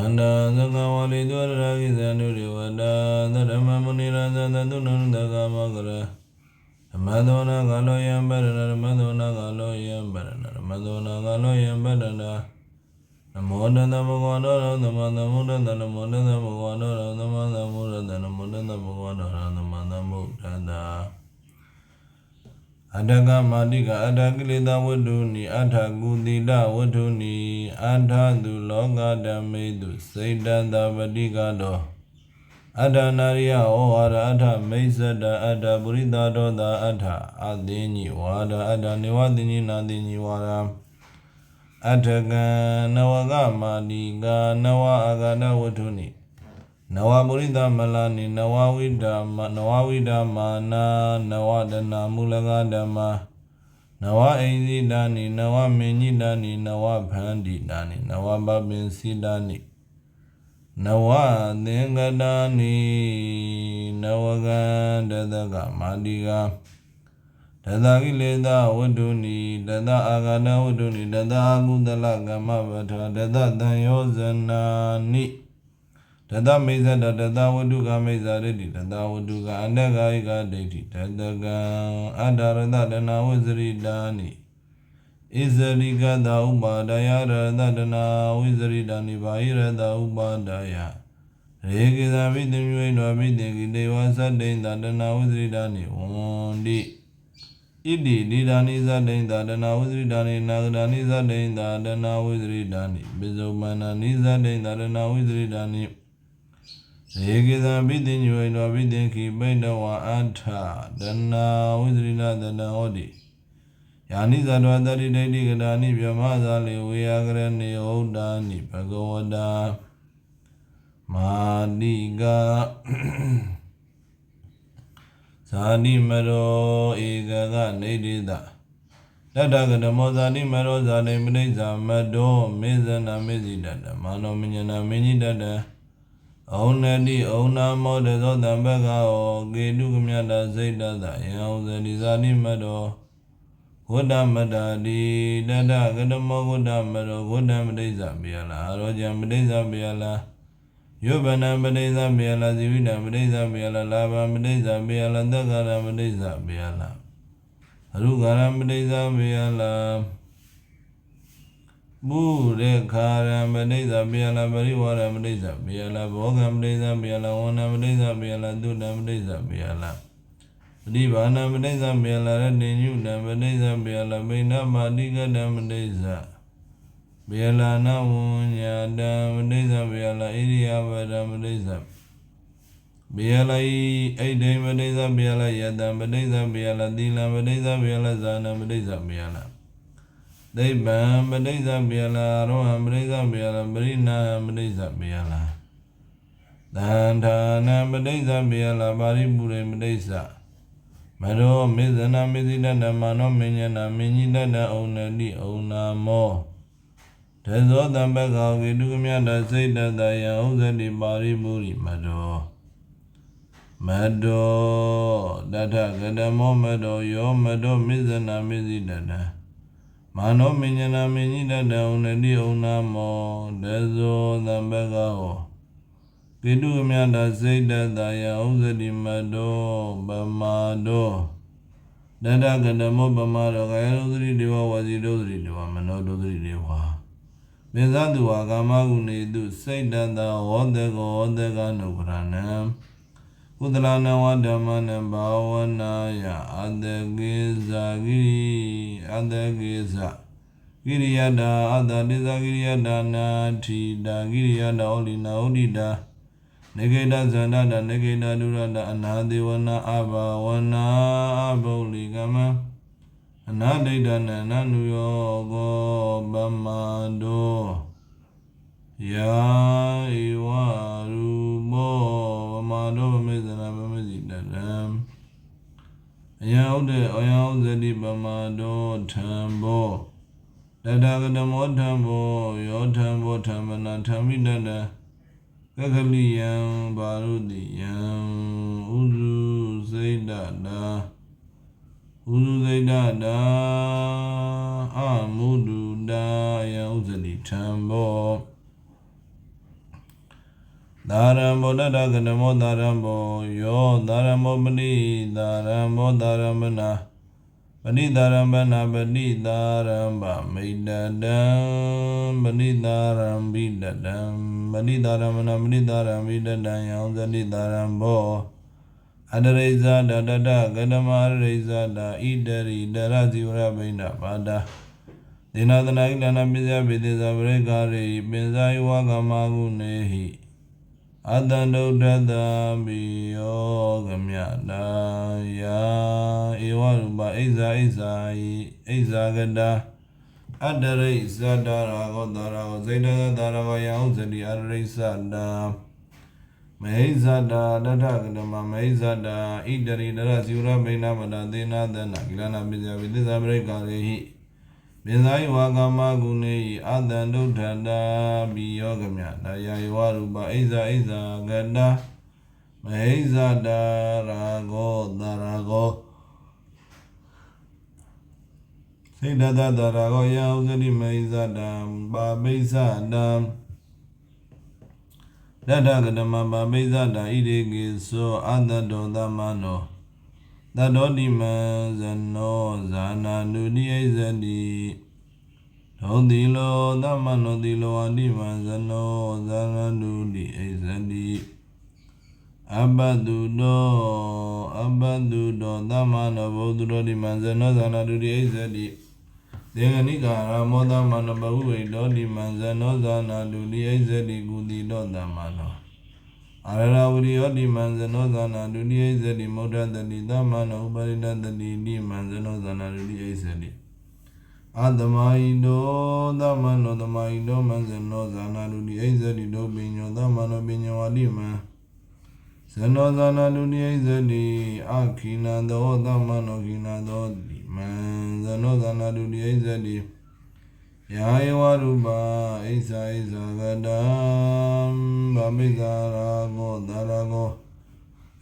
Anda Zakawali Dwaragi Zanuri Vada Dharamamuni Raza Dhadunan Dhagamagara Madonna Galoyam Barana Madonna Galoyam Barana Madonna Galoyam Barana Namoda Namagana Namanamuda Nanamoda Namagana Namanamuda Nanamoda Namagana Namanamuda Adaga Madika Adagilida Waduni Atagudida Waduni Adadu Loga Damedu Seda Davadiga Adanaria O Ada Mesada Ada Burida Doda Ada Adini Wada Adaniwadini Nadini Wada Ataga Nawaga Madiga Nawa Agada Waduni Nawa Burida Malani Nawawida Mana Nawadana Mulaga Dama Nawa Ezi Dani Nawa Meni Dani Nawa Pandi Dani Nawa Babin Sidani Nawa Dengadani Nawaga Dadaga Madiga Dadagi Leda Waduni Dada Agada Waduni Dada Agudalaga Mavata Dada Dayozanani Dada Meza Dada Waduga Meza Redi Dada Waduga Andaga Iga Deti Dadaga Adarada Dana Wizari Dani Izariga Da Ubadaya Radana Wizari Dani Baira Da Ubadaya Regiza Vidin Vidin Deva Sadin Dana Wizari Dani Ondi Idi Didani Zadin Dana Wizari Dani Nagdani Zadin Dana Wizari Dani Bizumana Nizadin Dana Wizari Dani Regiza Vidin Vidin Ki Bedawa Anta Dana Wizrina Dana Odi Yani Zadwadari Dedi Gadani Vyamazali Viagrani Odani Bhagavada Madiga Sadi Mero Igaga Nedida Dadagada Mozadi Mero Zadi Mreza Mado Mezana Mezidada Mano Minyana Minidada Onadi Ona Moda Zodambaga O Gedugamyada Zedada Yauzadi Zadi Mado Goda Madadi Dada Gadamo Goda Mado Goda Mreza Biala Aroja Mreza Biala Yobana Mreza Biala Zivida Mreza Biala Lava Mreza Biala Dagara Mreza Biala Rugara Mreza Biala Bude Kara Mreza Biala Bariwara Mreza Biala Boga Mreza Biala Ona Mreza Biala Duda Mreza Biala Divana Mreza Biala Radinyuda Mreza Biala Bina Madiga Mreza Biala Namunya Mreza Biala Iria Vada Mreza Biala Aide Mreza Biala Yada Mreza Biala Dila Mreza Biala Zana Mreza Biala Deba Mreza Biala Roha Mreza Biala Brina Mreza Biala Dantana Mreza Biala Baribure Mreza Mado Mizana Mizidana Mano Minyana Minyidana Onadi Onamo Tezo Dambaga Gidugamyada Seda Daya Uzadi Bariburi Mado Dada Gadamo Mado Yo Mado Mizana Mizidana Mano Minyana Minyidana Onadi Onamo Tezo Dambaga Gidugamyada Seda Daya Uzadi Mado Bamado Dada Gadamo Bamado Gayadodri Deva Wazidodri Deva Manododri Deva Bezadu Agamagu Du Saidada Odega Nukranam Udalana Wadamana Bawanaya Adageza Giriyada Adadiza Giriyada Nati Da Giriyada Olina Odida Negeda Zandada Negeda Durada Anadiwana Aba Wana Aboligama Anadidana Nanuyogo Bamado Ya Iwarubo Bamado Bamizana Bamizidadam Ayaude Ayauzedi Bamado Tambo Dadagadamo Tambo Yotambo Tambana Tamidada Gagaliyam Barudiyam Uzu Zaidada Amudu Da Yauzadi Tambo ဒါရံဘောတတကနမောဒါရံဘောယောဒါရံဘောပဏိဒါရံဘောဒါရံပနာပဏိဒါရံပနာပဏိဒါရံဗမိတတံပဏိဒါရံဘိတတံပဏိဒါရံပနာပဏိဒါရံဘိတတံယောဇတိဒါရံဘောအတရိဇာတတတကတမအရိဇာတဣတရိတရဇိဝရဘိန္ဒပါဒဒေနသနာဣလနာပိစယပိသေဇဗရေကာရိပင်ဇာယဝကမကုနေဟိအတန္တုတ္တတံပိယောဂမြတာယာဧဝရူပအိဇာအိဇာယိအိဇာကတာအတရိဇာတရာဂောတရာဂောဇိတသတရာဂောယံဥဇတိအရိဇာတာမေဇာတာတထကတမမေဇာတာဣတရိတရဇိဝရဘိန္ဒမတာသေနာသနာကိလနာပိစယပိသေဇဗရေကာရိဟိပင်ဇာယဝကမကုနေဟိအတန္တုဋ္ဌတာပိယောဂမြတာယာယဝရူပအိဇာအိဇာကတာမေဇာတာရာဂောတရာဂောစိတ္တတတရာဂောယံဥဇတိမေဇာတံပါပိစ္ဆတံတထကတမပါပိစ္ဆတံဣရိကေသောအတ္တတောသမနောတတောတိမံဇနောဇာနာနုတိအိဇတိသောတိလောသမနောတိလောအတိမံဇနောဇာနာနုတိအိဇတိအဘတုတောသမနောဘုဒ္ဓတောတိမံဇနောဇာနာနုတိအိဇတိသေဂနိကာရမောသမနောဘဟုဝိတောတိမံဇနောဇာနာနုတိအိဇတိကုတိတောသမနောအာရဏဝရိယောတိမံဇနောဇာနာဒုတိယဇတိမௌဒ္ဒတိသမနောဥပရိဒတတိတိမံဇနောဇာနာဒုတိယဇတိအာသမဟိတောသမနောသမဟိတောမံဇနောဇာနာဒုတိယဇတိဒုပိညောသမနောပိညောဝတိမံဇနောဇာနာဒုတိယဇတိအာခိနသောသမနောခိနသောတိမံဇနောဇာနာဒုတိယဇတိယာယဝရူပအိဇာအိဇာကတံဗမိဇာရာဂောတရာဂော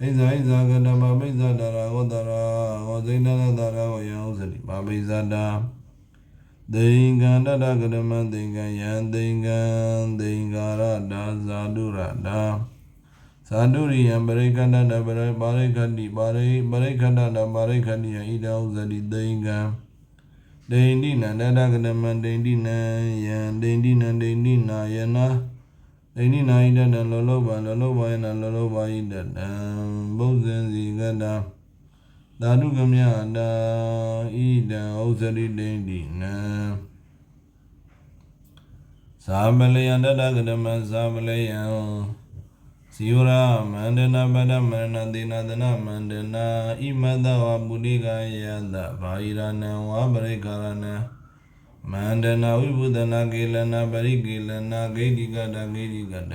အိဇာအိဇာကတံဗမိဇာတရာဂောတရာဂောဇိတနတရာဂောယံဥစတိဗမိဇာတံသေင်္ဂန္တတကရမံသေင်္ဂယံသေင်္ဂံသေင်္ဂါရတာဇာတုရတာဇာတုရိယံပရိကန္တတပရိပါရိခတိပရိခန္တတပါရိခတိယံဣဒဥစတိသေင်္ဂံဒိန္တိနန္တတကတမံဒိန္တိနံယံဒိန္တိနံဒိန္တိနာယနာဒိန္တိနာဣတတံလောလောဘယနာလောလောဘဣတတံဘုဇံစီကတံဓာတုကမြတာဣတံဥဇတိဒိန္တိနံသာမလယံတတကတမံသာမလယံဇီဝရမန္တနာပဒမရဏသေနသနမန္တနာဣမတဝပုရိကယတဘာဟိရဏံဝပရိကာရဏံမန္တနာဝိဘုဒနာကေလနာပရိကေလနာဂိတိကတဂိတိကတသ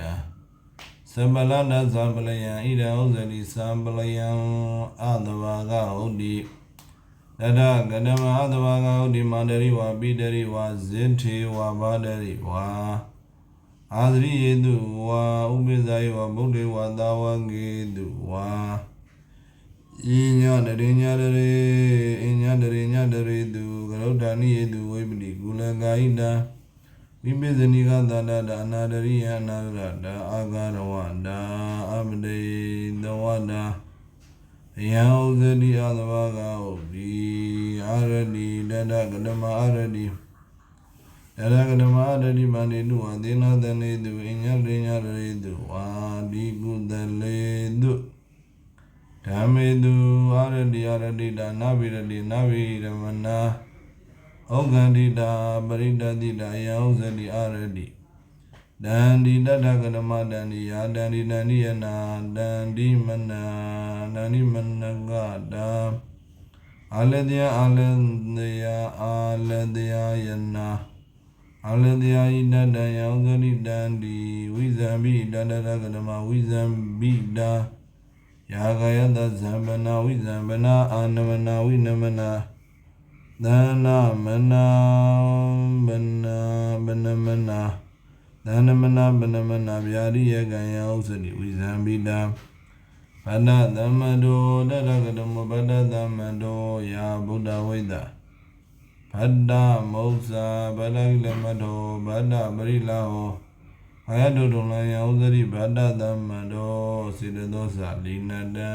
ဗ္ဗလနာသဗ္ဗလယံဣဒံဥဇတိသဗ္ဗလယံအတဝါကဟုတ်တိတတကတမအတဝါကဟုတ်တိမန္တရိဝပိတရိဝဇိထေဝဘာဒရိဝအာသရိယေတုဝါဥပိ္ပဇာယဝဗုဒ္ဓေဝသာဝကေတုဝါဣညတရိညတရေဣညတရိညတရေတုကရုဋ္ဌာနိယေတုဝိပတိကုလကာယိတံဝိပိဇနိကသတ္တအနာတရိယအနာရတအာဂရဝတအပတေသဝတယံဥဇတိအသဘာဂဟုတိအာရတိတတကတမအာရတိယရကဓမ္မအတ္တိမန္တိတုဝသေနသနေတုအညပညာရေတုဝါဒီကုတလေတုဓမ္မေတုအာရတိတာနာဗိရတိနာဗိရမနာဩဃန္တိတာပရိတတိတာယံဥဇတိအာရတိဒန္တိတတကဓမ္မဒန္တိယာဒန္တိတန္တိယနာဒန္တိမနာဒန္တိမနကတာအာလတယယနာအာလတယာဣတတံယံဥဇတိတန္တိဝိဇံပိတတရကဓမ္မဝိဇံပိတာယာဂယတဇံပနာဝိဇံပနာအာနမနာဝိနမနာသနာမနာဘနာဘနမနာသနမနာဘနမနာဗျာရိယကံယံဥဇတိဝိဇံပိတာဗဒသမတောတရကဓမ္မဗဒသမတောယာဗုဒ္ဓဝိတ္တဗဒ္ဒမௌဇာဗဒကိလမထောဗဒ္ဒပရိလာဟော ယတုတုံလယဥဇရိဗတ္တသမ္တောစေတသောသလိနတံ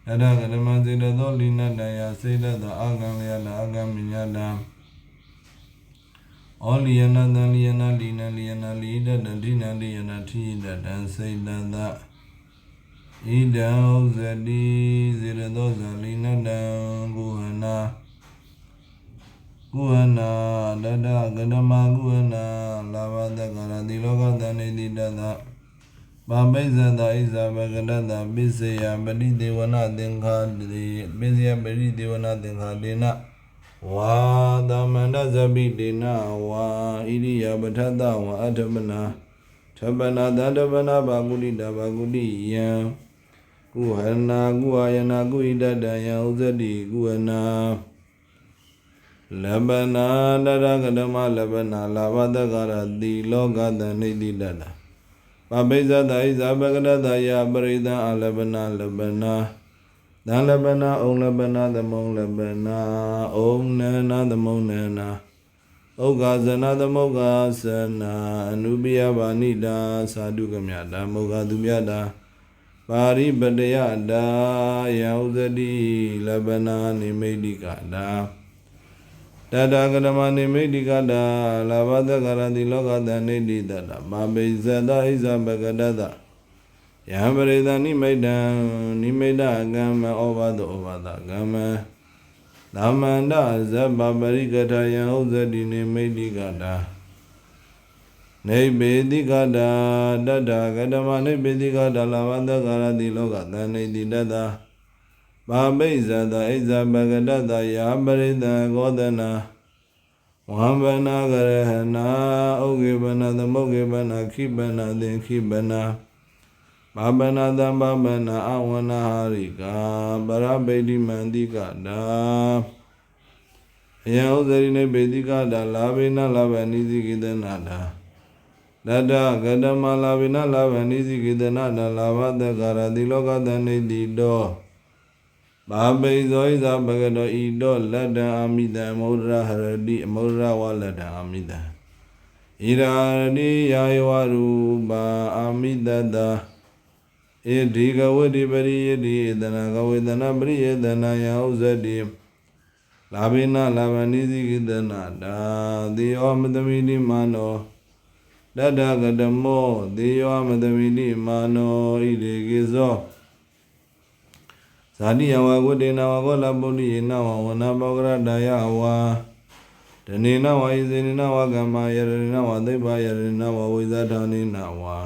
ယတကရမစေတသောလိနတံယစေတသောအာဂံလယနာအာဂံမိညာတံဩလိယနာတံလိယနာလိနလိယနာလိတတံဒိနလိယနာထိတတံစေတသဣဒံဥဇတိစေတသောသလိနတံကုဟနာကုဟနာတတကဓမကုဟနာလာဘတကရတိလောကတဏိတိတသပါပိဇ္ဇတဣဇဘဂတတပိစေယပရိဒေဝနာသင်္ခာတိပိစေယပရိဒေဝနာသင်္ခာတေနဝါသမန္တဇပိတေနဝါဣရိယပထတဝါအထပနာထပနာတတပနာဘာဂုလိတဘာဂုလိယံကုဟနာကုအာယနာကုဣတတံယံဥဇတိကုဟနာလဘနာတရကဓမလဘနာလာဘတကရတိလောကတဏိတိတတပပိဇ္ဇတဣဇဘဂရတယပရိသံအလဘနာလဘနာသံလဘနာဩလဘနာသမုံလဘနာဩနနာသမုံနနာဩဃာဇနာသမုဂ္ဂာဇနာအနုပိယဘာနိတာသာဓုကမြတာမောဃသူမြတာပါရိပတယတာယဥဇတိလဘနာနိမိတ်တိကတာတတကဓမ္မနိမိတ်တိကတာလာဘတကရတိလောကတဏိတိတတမပိဇ္ဇတဣဇဘဂတတယံပရိသနိမိတ်တံနိမိတ်တကမ္မဩဘာတောဩဘာတကမ္မသမန္တဇဗ္ဗပရိကထယံဥဇတိနိမိတ်တိကတာနိဗ္ဗေတိကတာတတကဓမ္မနိဗ္ဗေတိကတာလာဘတကရတိလောကတဏိတိတတပါပိဇ္ဇတဣဇဘဂတတယာပရိသကောသနာဝံဗနာကရဟနာဩကေပနာသမုကေပနာခိပနာသင်ခိပနာဘာပနာသံဘာပနာအဝနာဟာရိကာပရဗေတိမန္တိကတာယံဥဇရိနိဗ္ဗေတိကတာလာဘိနလာဘနိသိကိတနာတာတတကဓမ္မလာဘိနလာဘနိသိကိတနာတာလာဘတကရတိလောကတဏိတိတောဘာပိဇောဣဇဘဂတောဣတောလတ္တံအာမိတံအမௌဒရဟရတိအမௌဒရဝလတ္တံအာမိတံဣရာတိယာယဝရူပါအာမိတတဣဒီကဝတိပရိယတိဧတနာကဝေတနာပရိယေတနာယဥဇတိလာဘိနလာဘနိသိကိတနာတာသေယောမတမိတိမာနောတတကဓမ္မောသေယောမတမိတိမာနောဣရေကိဇောဇာတိယဝဂုတေနဝကောလပုရိယေနဝဝနာပောဂရတယဝါတနေနဝဣဇေနဝကမ္မယရဏဝသိဗ္ဗယရဏဝဝိဇ္ဇဌာနေနဝါ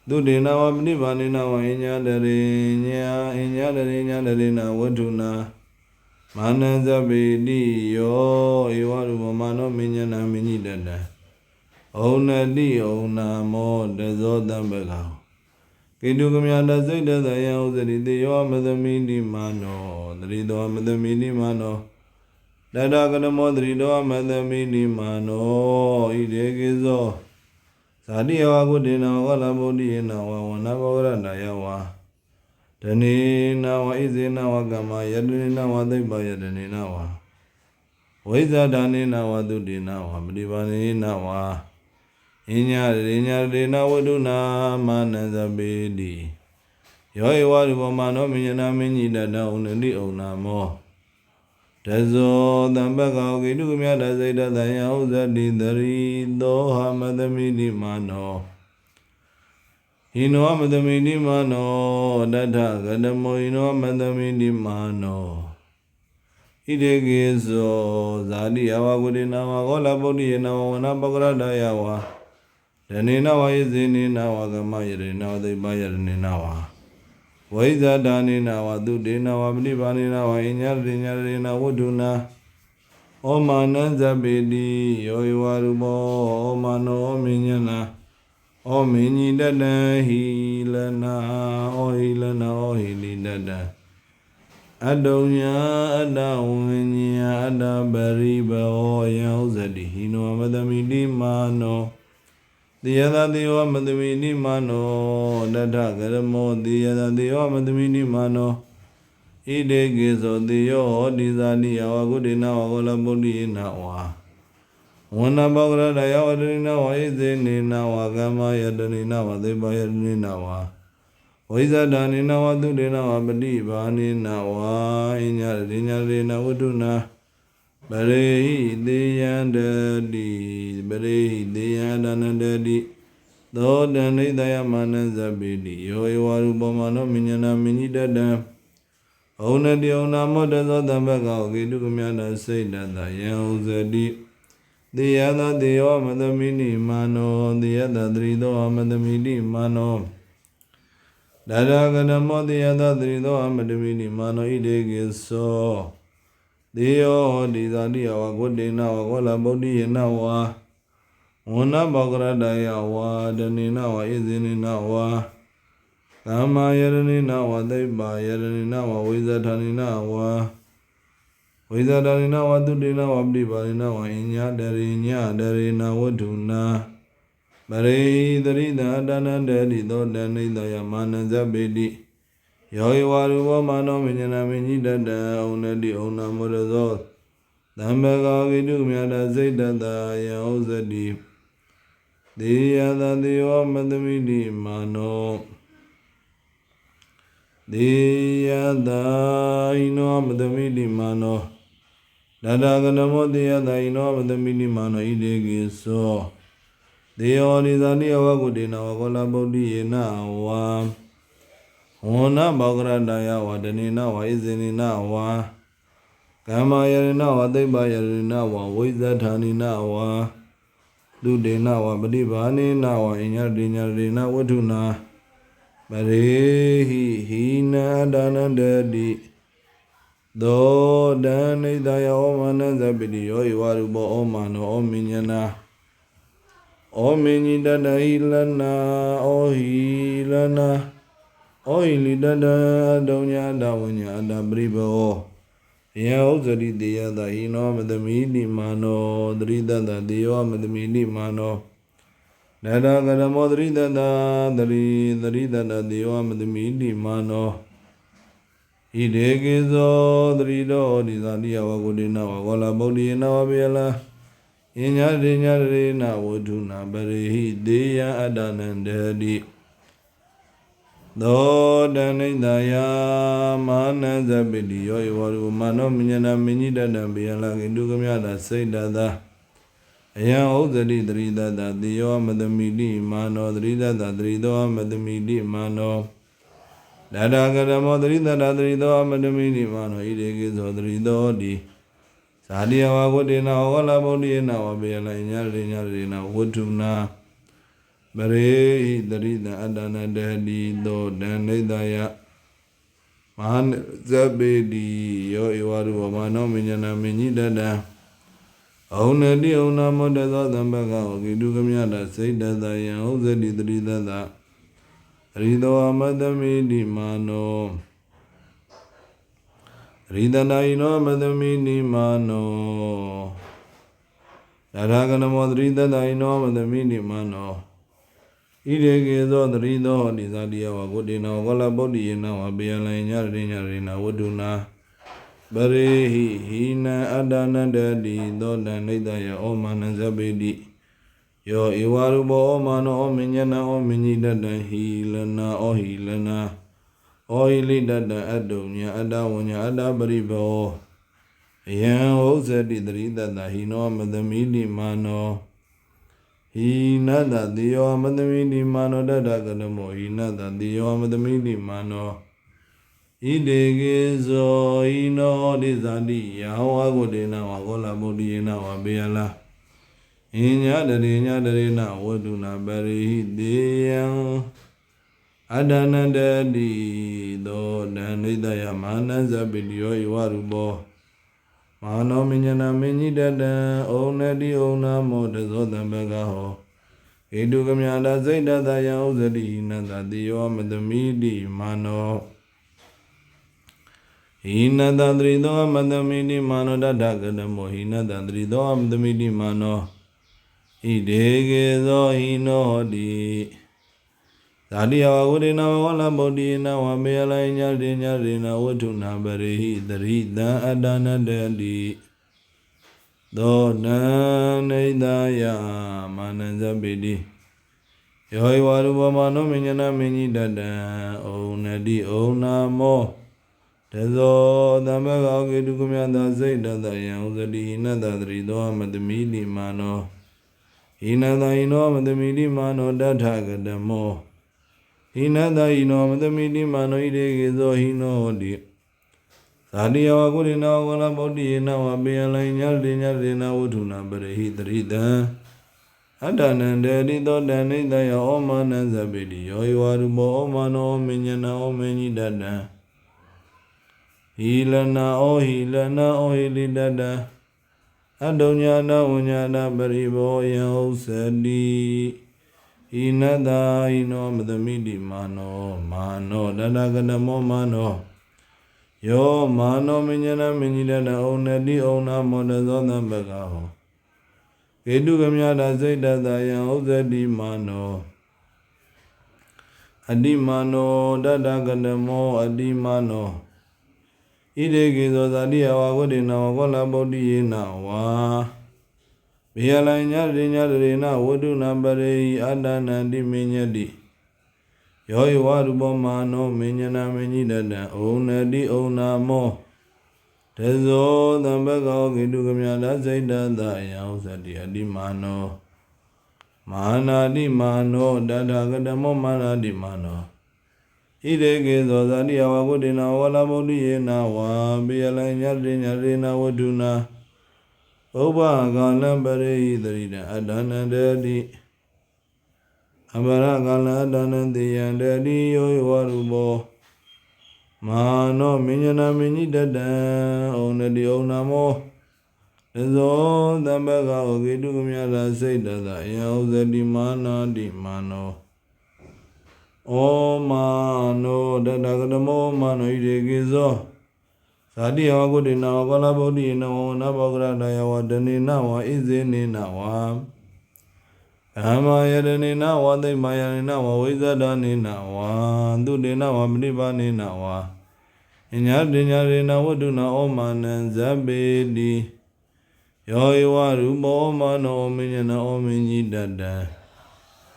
သုတေနဝပနိဗ္ဗာနေနဝအညတရေညာအညတရေညာတရေနဝတ္ထုနာမာနံဇဗေတိယောဧဝရူပမာနောမဉ္ဇနာမဉ္ဇိတတံဩနတိဩနာမောတဇောတံပကောကိတုကမြတစိတ်တသယံဥဇတိတေယောမသမိတိမာနောတရိတောမသမိတိမာနောတတကဓမ္မောတရိတောမသမိတိမာနောဣရေကိဇောဇာတိယဝဂုတေနဝလဗုဒ္ဓိယေနဝဝနာဘောဂရတယဝါတနေနဝဣဇေနဝကမ္မယတနေနဝသိဗ္ဗယတနေနဝဝိဇ္ဇဌာနေနဝသုတေနဝပฏิပါနေနဝအညရေညရေနဝတ္ထုနာမာနံဇပေတိယောဧဝရူပမာနောမဉ္ဇနာမဉ္ဇိတတံဥနတိဩနာမောတဇောတံပကောကိတုမြတစိတ်တသယံဥဇတိတရိသောဟမသမိတိမာနောဟိနောမသမိတိမာနောတထကဓမ္မောဟိနောမသမိတိမာနောဣတေကေဇောဇာတိယဝဂုတေနဝကောလပုဒ္ဓိယေနဝဝနာပကရတယဝါဒနေနဝယေဇေနေနဝကမ္မယရေနဝသိဗ္ဗယရနေနဝဝိဇ္ဇဌာနေနဝသုတေနဝပฏิပါနေနဝအညတရေညရေနဝတ္ထုနာဩမာနံဇပေတိယောယဝရူပောဩမာနောဩမဉ္ဇနာဩမဉ္ဇိတတံဟိလနာဩဟိလနာဩဟိလိတတံအတုံညာအတဝိညာအတပရိဘောယံဥဇတိဟိနောမတမိတိမာနောတေယသာတေယောမတမိနိမာနောတထကရမောတေယသာတေယောမတမိနိမာနောဣတေကေသောတေယောဟောတိဇာတိယဝဂုတေနဝကောလပုဒ္ဓိယေနဝါ ဝဏဘောဂရတယဝတရိနဝဣဇေနေနဝကမ္မယတရိနဝသေပယတရိနဝဝိဇဒာနိနဝသုတေနဝပတိဘာနိနဝအညရိညရေနဝတ္ထုနာပရိဟိတေယံတတိပရိဟိတေယံဒါနန္တတိသောတန္နိတယမနဇပိတိယောဧဝရူပမနောမိညနာမိညိတတံဩနတိဩနာမောတသောတံဘကောကေတုကမြတစိတ်တတယံဥဇတိတေယသတေယောမတမိနိမာနောတေယသတရိသောအမတမိနိမာနောဒါရကနမောတေယသတရိသောအမတမိနိမာနောဣတေကိသောတေယောဒီဇာတိယဝဂုတေနဝဂောလဗုဒ္ဓိယနဝဝဏဘောဂရတယဝဒနေနဝဣဇေနေနဝကာမယရဏိနဝသိပ္ပါယရဏိနဝဝိဇဌာနိနဝဝိဇဌာနိနဝသုတေနဝပတိပါရိနဝအညတရိညတရိနဝတ္ထုနာပရိသရိတအတနန္တတိသောတဏိတယမာနဇပိတိယောဧဝရူပမနောမိညနာမိညိတတံဩနတိဩနာမောရဇောသံဘဂဝိတုမြတစိတ်တတယံဥဇတိတေယသတေယောမတမိတိမာနောတေယသဣနောမတမိတိမာနောဒါဒကနမောတေယသဣနောမတမိတိမာနောဣတေကိသောတေယောနိဇာနိယဝဂုတေနဝကောလဗုဒ္ဓိယေနဝါဝဏဘောဂရတယဝဒနေနဝဣဇေနေနဝါကမ္မယရဏဝသိပ္ပယရဏဝဝိဇဌာနိနဝါသုတေနဝပฏิဘာနေနဝအညတိညရေနဝတ္ထုနာပရိဟိဟိနာဒါနန္တတိသောတန္နိတယဩမနဇပိတိယောဧဝရူပောဩမာနောဩမိညနာဩမိညိတတဟိလနာဩဟိလနာဩဟိလိတတအတုံညာအတဝဉ္ညာအတပရိဘောယံဥဇတိတေယသဟိနောမတမိတိမာနောသရိတတတေယောမတမိတိမာနောဒါရကရမောသရိတတသရိတတတေယောမတမိတိမာနောဣဒေကေဇောသရိတောဒီဇာတိယဝဂုတေနဝကောလဗုဒ္ဓိယနဝဘေယလာအညရေညရေနဝတ္ထုနာပရိဟိတေယံအတ္တနန္တတိသောတဏိတယမာနဇပိတိယောဧဝရူပမနောမိညနာမိညိတတံဘေယလာကေတုကမြတစိတ်တတအယံဥဇတိတရိတတတေယောမတမိတိမာနောတရိတတတရိသောမတမိတိမာနောဒါဒကရမောတရိတတတရိသောမတမိတိမာနောဣဒေကိသောတရိသောတိဇာတိယဝဂုတေနဝကောလဗုဒ္ဓိယေနဝဘေယလာညရေညရေနဝတ္ထုနာပရိဟိတရိတအတ္တနန္တတိသောတန္နိတယမဟာဇပိတိယောဧဝရူပမနောမိညနာမိညိတတံဩနတိဩနာမောတသောသံဘဂဝကိတုကမြတစိတ်တတယံဥဇတိတရိတတရိသောအမတမိတိမာနောရိတနာယိနောမတမိနိမာနောဒါရကနမောသရိတတယိနောမတမိနိမာနောဣရေကေသောသရိသောဒီဇာတိယဝဂုတေနဝကောလဗုဒ္ဓိယေနဝဘေယလညရေညရေနဝတ္ထုနာပရိဟိဟိနံအတ္တနန္တတိသောတန္နိတယဩမာနဇပိတိယောဧဝရူပောဩမာနောဩမိညနာဩမိညိတတံဟိလနာဩဟိလနာဩဟိလိတတံအတုံညာအတဝဉ္ညာအတပရိဘောယံဥဇတိတရိတတဟိနောမတမိတိမာနောဟိနတတေယောမတမိတိမာနောတတကနမောဟိနတတေယောမတမိတိမာနောဣဒေကေဇောဟိနောတိဇာတိယဝဂုတေနဝကောလဗုဒ္ဓိယေနဝဘေယလာအညတရေညတရေနဝတ္ထုနာပရိဟိတေယံအတ္တနန္တတိသောတန္နိတယမာနဇပိတိယောဧဝရူပောမာနောမိညနာမိညိတတံဩနတိဩနာမောတသောတံဘဂဟောဣတုကမြတစိတ်တတယံဥဇတိနတတေယောမတမိတိမာနောဟိနတတရိသောမတမိတိမာနောတတကတမောဟိနတတရိသောမတမိတိမာနောဣဒေကေသောဟိနောတိဇာတိယဝဂုတေနဝကောလဗုဒ္ဓိယေနဝဘေယလာညရေညရေနဝတ္ထုနာပရိဟိတရိတံအတ္တနန္တတိ သောနံနေဒယမာနံဇပိတိယောဝရူပမနောမဉ္ဇနာမဉ္ဇိတတံဩနတိဩနာမောတဇောသမ္ပကောကေတုကမြတစိတ်တတယံဥဇတိဟိနတသရိသောမတမိတိမာနောဟိနတဟိနောမတမိတိမာနောတထကတမောဟိနတဟိနောမတမိတိမာနောဣရေကေသောဟိနောတိဇာတိယဝကုရိနာဝလဗုဒ္ဓယေနဝပေယလိုင်ညတေညတေနဝုထုနာပရိဟိတရိတံအတ္တနံတေတိသောတဏိတယဩမာနံဇပိတိယောဝရူပောဩမာနောမဉ္ဇနာဩမဉ္ဇိတတံဟိလနာဩဟိလနာဩဟိလိတတံအတုညာနာဝညာနာပရိဘောယံဥစ္စတိဣနတဟိနောမတမိတိမာနောတတကတမောမာနောယောမာနောမဉ္ဇနာမဉ္ဇိတတံဩနတိဩနာမောတဇောသံပကဟောကေတုကမြတာစိတ်တတယံဥဇတိမာနောအတိမာနောတတကတမောအတိမာနောဣရေကေသောဇာတိယဝဝတိနဝကောလဗုဒ္ဓယေနဝါဘေယလိုင်ညတေညတေနဝတုနာပရိအတ္တနန္တိမဉ္ဇတိယောဝရူပမာနောမဉ္ဇနာမဉ္ဇိတတံဩနတိဩနာမောတဇောသံဘကောကေတုကမြတာစိတ်တတယံဥဇတိအတိမာနောမာနာတိမာနောတထကတမောမာနာတိမာနောဣရေကေသောဇာတိယဝကုတေနဝလဗုဒ္ဓယေနဝါပေယလိုင်ညတေညတေနဝတုနာဥပကာလံပရိဟိတရိတံအတ္တနံတေတိအပရကာလအတ္တနံတေယံတေတိယောဝရူပောမာနောမဉ္ဇနာမဉ္ဇိတတံဩနတိဩနာမောတဇောသဗ္ဗကောကေတုကမြတာစိတ်တတယံဥဇတိမာနာတိမာနောဩမာနောတတကတမောမာနောဣရေကေသောဇာတိယဝကုတေနဝကောလဗုဒ္ဓယေနဝနဘောဂရတယဝတနေနဝဣဇေနေနဝဓမ္မာယတနေနဝသိမ္မာယနေနဝဝိဇ္ဇဒနေနဝသုတေနဝပရိပါနေနဝအညတေညရေနဝတ္တုနာဩမာနံဇပေတိယောဝရူပောမာနောမဉ္ဇနာဩမဉ္ဇိတတံ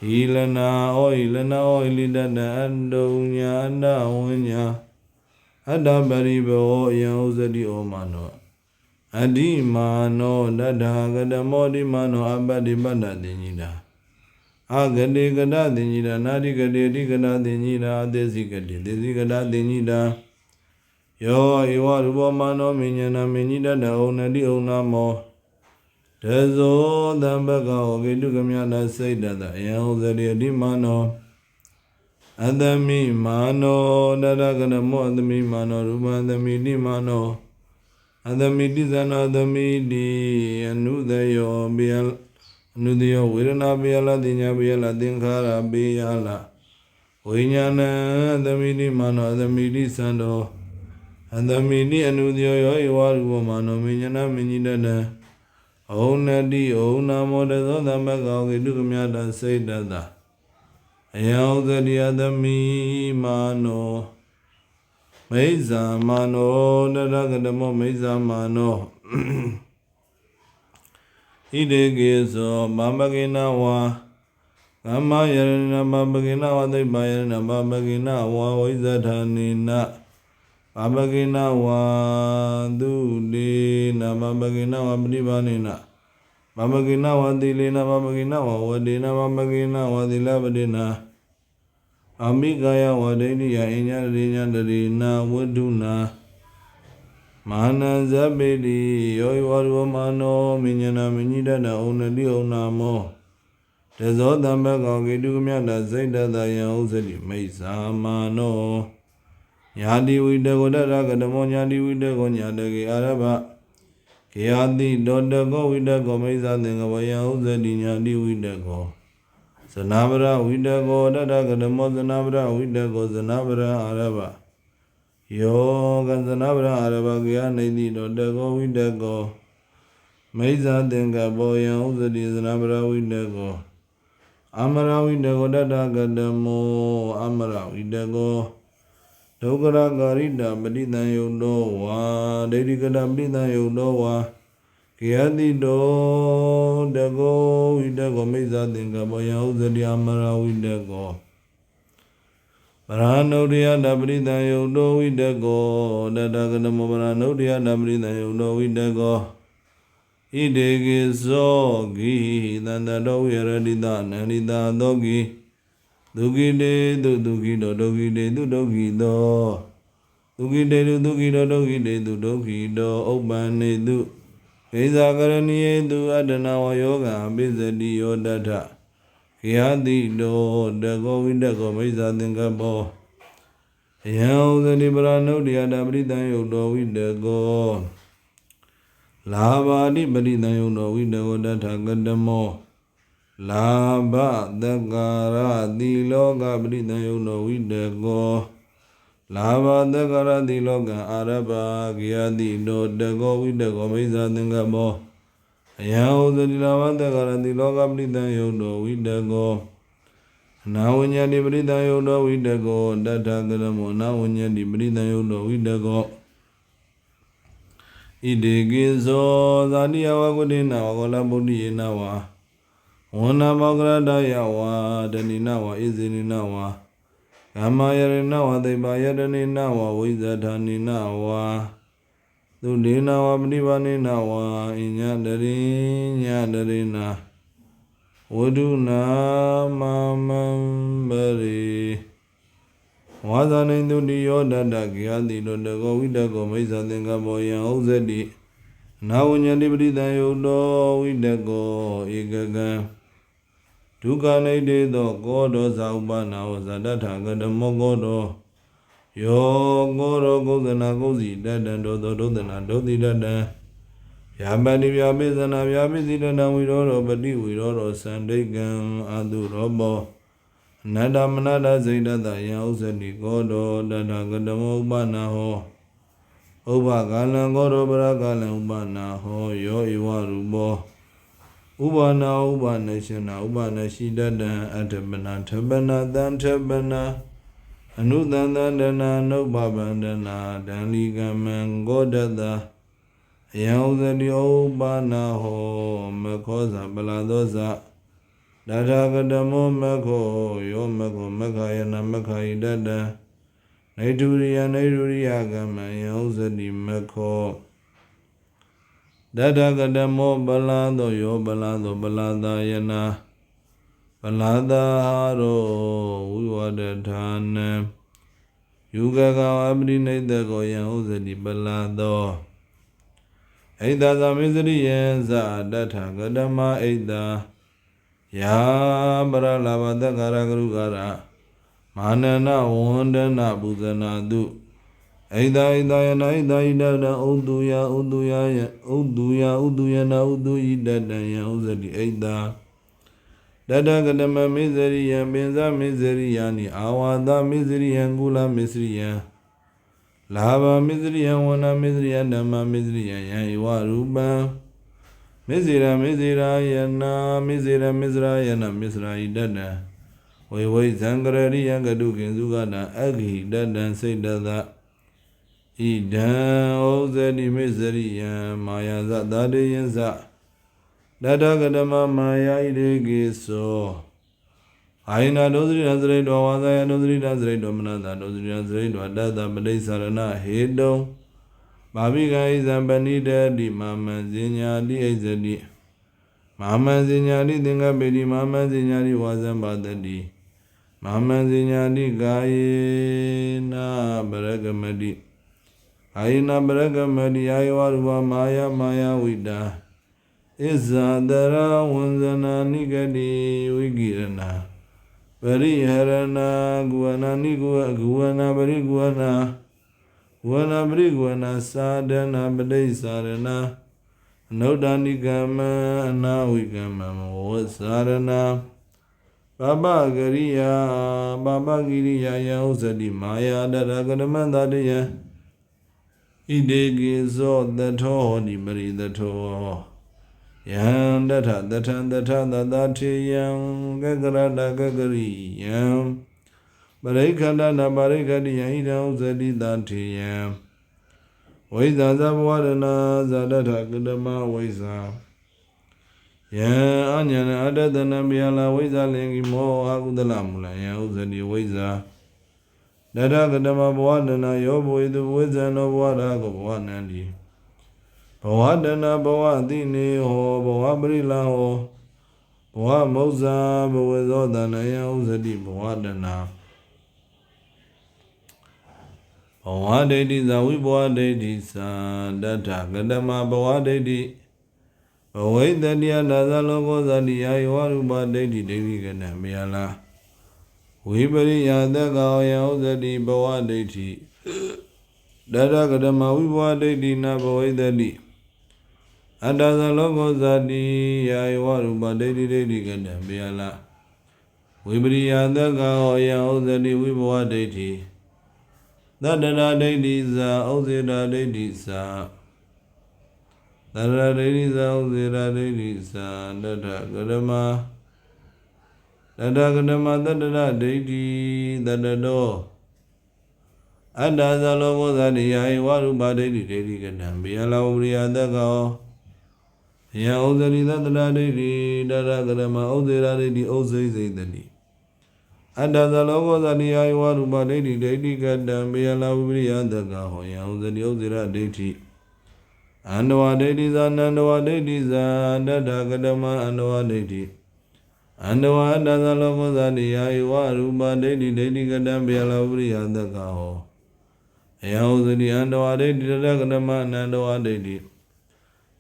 ဟိလနာဩဟိလနာဩဟိလိတတံအတုညာအတ္တဝဉ္ညာအတ္တပရိဘောယံဥဇတိဩမာနောအတိမာနောတတ္ထာကတမောတိမာနောအပတ္တိပတ္တတိညိတာအဂတိကတတိညိတာနာတိကတိတိကတတိညိတာအသေစိကတိသေစိကတတိညိတာယောဧဝရူပမာနောမဉ္ဇနာမဉ္ဇိတတံဩနတိဩနာမောတဇောသံဘကောကေတုကမြတာစိတ်တတယံဥဇတိအတိမာနောအတမိမာနောတတကနမောအတမိမာနောရူပအတမိတိမာနောအတမိတိဇနာအတမိတိအနုသယောဘေယအနုသယောဝေဒနာဘေယလတိညာဘေယလသင်္ခါရဘေယလဝိညာဏအတမိတိမာနောအတမိတိသံတောအတမိတိအနုသယောယောဧဝရူပမာနောမဉ္ဇနာမဉ္ဇိတတံဩနတိဩနာမောတဇောသဗ္ဗကောကေတုကမြတာစိတ်တတအယံဥဇတိအတမိမာနောမိစ္ဆာမာနောတတကတမောမိစ္ဆာမာနောဣတေကေသောမမကေနဝါကမ္မယရဏမမကေနဝသိပ္ပယရဏမမကေနဝါဝိဇ္ဇဌာနေနမမကေနဝါသုတေနမမကေနဝပฏิပါနေနမမကေနဝတိလေနမမကေနဝဝတေနမမကေနဝတိလပတိနာအမိကာယဝဒိဋ္ဌိယအညရိညတရိနာဝတ္ထုနာမာနံဇပေတိယောဝရူပမာနောမဉ္ဇနာမဉ္ဇိတတံဩနတိဩနာမောတဇောသံဘကောကေတုကမြတာစိတ်တတယံဥဇတိမိစ္ဆာမာနောညာတိဝိတကောတရကတမောညာတိဝိတကောညာတကေအာရဘကေယတိတောတကောဝိတကောမိစ္ဆာသင်္ကဝယံဥဇတိညာတိဝိတကောဇနာဗရဝိတကောတတကတမောဇနာဗရဝိတကောဇနာဗရအာရဘယောကဇနာဗရအာရဘကေယနေတိတောတကောဝိတကောမိစ္ဆာသင်္ကဘောယံဥဇတိဇနာဗရဝိတကောအမရဝိတကောတတကတမောအမရဝိတကောဒုက္ခရဂရိတပဋိသင်္ယုတောဝါဒိဋ္ဌိကတပဋိသင်္ယုတောဝါ Kiyati do dago widego misa dinga boya uzadi amara widego Paranodiya dabrida yodo widego Dadagadamo paranodiya dabrida yodo widego Idegi zogi Dandado wiradida narida dogi Dugi de du dugi do dogi de du dogi do Dugi de du dugi do dogi de du dogi do Obane du Keza karaniye du adanawa yoga Bizadi yodata Kiyati do dago widego misa dingabo Yauzadi paranodiya dabrida yodo widego Labadi badida yodo widego data gadamo Laba dagara diloga badida yodo widego Laba dagara diloga araba Kiyati do dago widego misa dingabo Yauzadi laba dagara diloga badida yodo widego Nawanyadi badida yodo widego data gadamo Nawanyadi badida yodo widego Idegizo Zadiya Wagudina Wagola Budina Wa Wana Magrada Yawa Danina Wa Izinina Wa Kamayarina Wa Debayadanina Wa Wizatanina Wa Dudina Wa Bdivanina Wa Inyadarina Waduna Mamambari Wazane Dudi Yoda Dagyadi Dodago Widago Mesa Dingabo Yan Ozedi Nawanyadi Brida Yodo Widago Igaga Tukane de do Godo Zaubana Ozadata Gadamo Godo Yo Goro Gozana Gozi Dadan Dodo Dodana Dodi Dadan Yabadi Yabizana Yabizidana Widoro Badi Widoro Sandegan Adu Robo Nada manada zaidada ya uzadi godo dada gadamo ubana ho Uba galan godo bara galan ubana ho yo iwa rubo Ubana shina ubana shidada atabana tabana dan tabana Anudana dana no babandana danliga man godada Ya uzadi ubana ho Mekoza baladoza Dada gadamo mako yo mako makayana makayi dada Naiduriya gama ya uzadi mako Dada gadamo balado yo balado balada yana Balada haro uwadatana Yugaga abdi naidako ya uzadi balado Aida za mizri yenza data gadama aida Ya bara labada gara gara Manana wandana buzana du Aida yana ida na udu ya na udu idada ya uzadi aida Dada gadama mizri ya benza mizri ya ni awada mizri ya ngula mizri ya Lava mizri ya wana mizri ya dama mizri ya iwa ruba Mizira yana Mizra idada Wai zangarari yangadu kinzugana Agi dadan saydada Idan ozadi mizri ya Maya za dade yanza Dada gadama maya idegi so Aina dozri nazre do wazaya dozri nazre do manada dozri nazre do dada badai sarana hedo Babiga izambanida di mama zinyadi izadi Mama zinyadi dinga bedi mama zinyadi wazambadadi Mama zinyadi gaye na baragamadi Aina baragamadi aywaruwa maya wida Izadara wanzana nigadi wigirana Bariharana guwana guwana bari guwana Guana briguana sadana badai sarana Nodani gama na wigama sarana Baba giriya ya uzadi maya daragadamanda deya Idegi zo dato di bari dato Yang data yang gagarada gagari yang Barikada na barikadi ya ida uzadi dati ya ဝိဇ္ဇာသဘဝဒနာဇာတထကတမဝိဇ္ဇာယံအညာဏအတ္တတနံဗျာလာဝိဇ္ဇာလင်္ကိမောအကုသလမူလယံဥဇ္ဇတိဝိဇ္ဇာတထကတမဘဝဒနာယောဘဝေတုဝိဇ္ဇံနောဘဝရာကောဘဝနန္တိဘဝဒနာဘဝတိနေဟောဘဝပရိလဟောဘဝမௌဇာဘဝဇောတနယံဥဇ္ဇတိဘဝဒနာဘဝဒိဋ္ဌိဇာဝိဘဝဒိဋ္ဌိသံတထကတမဘဝဒိဋ္ဌိဘဝိတ္တတိယနာဇလောကောဇာတိယယောရူပဒိဋ္ဌိဒိဋ္ဌိကနမေယလာဝိပရိယသက္ကောယဥဇ္ဇတိဘဝဒိဋ္ဌိတထကတမဝိဘဝဒိဋ္ဌိနဘဝိတ္တတိအတ္တဇလောကောဇာတိယယောရူပဒိဋ္ဌိဒိဋ္ဌိကနမေယလာဝိပရိယသက္ကောယဥဇ္ဇတိဝိဘဝဒိဋ္ဌိသတ္တရာဒိဋ္ဌိဇာဥဇေရာဒိဋ္ဌိဇာသတ္တရာဒိဋ္ဌိဇာဥဇေရာဒိဋ္ဌိဇာတထကတမတထကတမသတ္တရာဒိဋ္ဌိတတတောအတ္တဇလောကောဇာတိယဝရူပဒိဋ္ဌိဒိဋ္ဌိကတံဘေယလာဝရိယသက္ကောယံဥဇရိသတ္တရာဒိဋ္ဌိတထကတမဥဇေရာဒိဋ္ဌိဥဇိစေတတိအတ္တဇလောကောဇာတိယဝရူပဒိဋ္ဌိဒိဋ္ဌိကတံဘေယလာဝရိယသက္ကောယံဥဇရိဥဇေရာဒိဋ္ဌိအန္တဝဒိဋ္ဌိဇာနန္တဝဒိဋ္ဌိဇာတထကတမအန္တဝဒိဋ္ဌိအန္တဝအတ္တဇလောကောဇာတိယဝရူပဒိဋ္ဌိဒိဋ္ဌိကတံဘေယလာဝရိယသက္ကောအယံဥဇရိအန္တဝဒိဋ္ဌိတထကတမအနန္တဝဒိဋ္ဌိ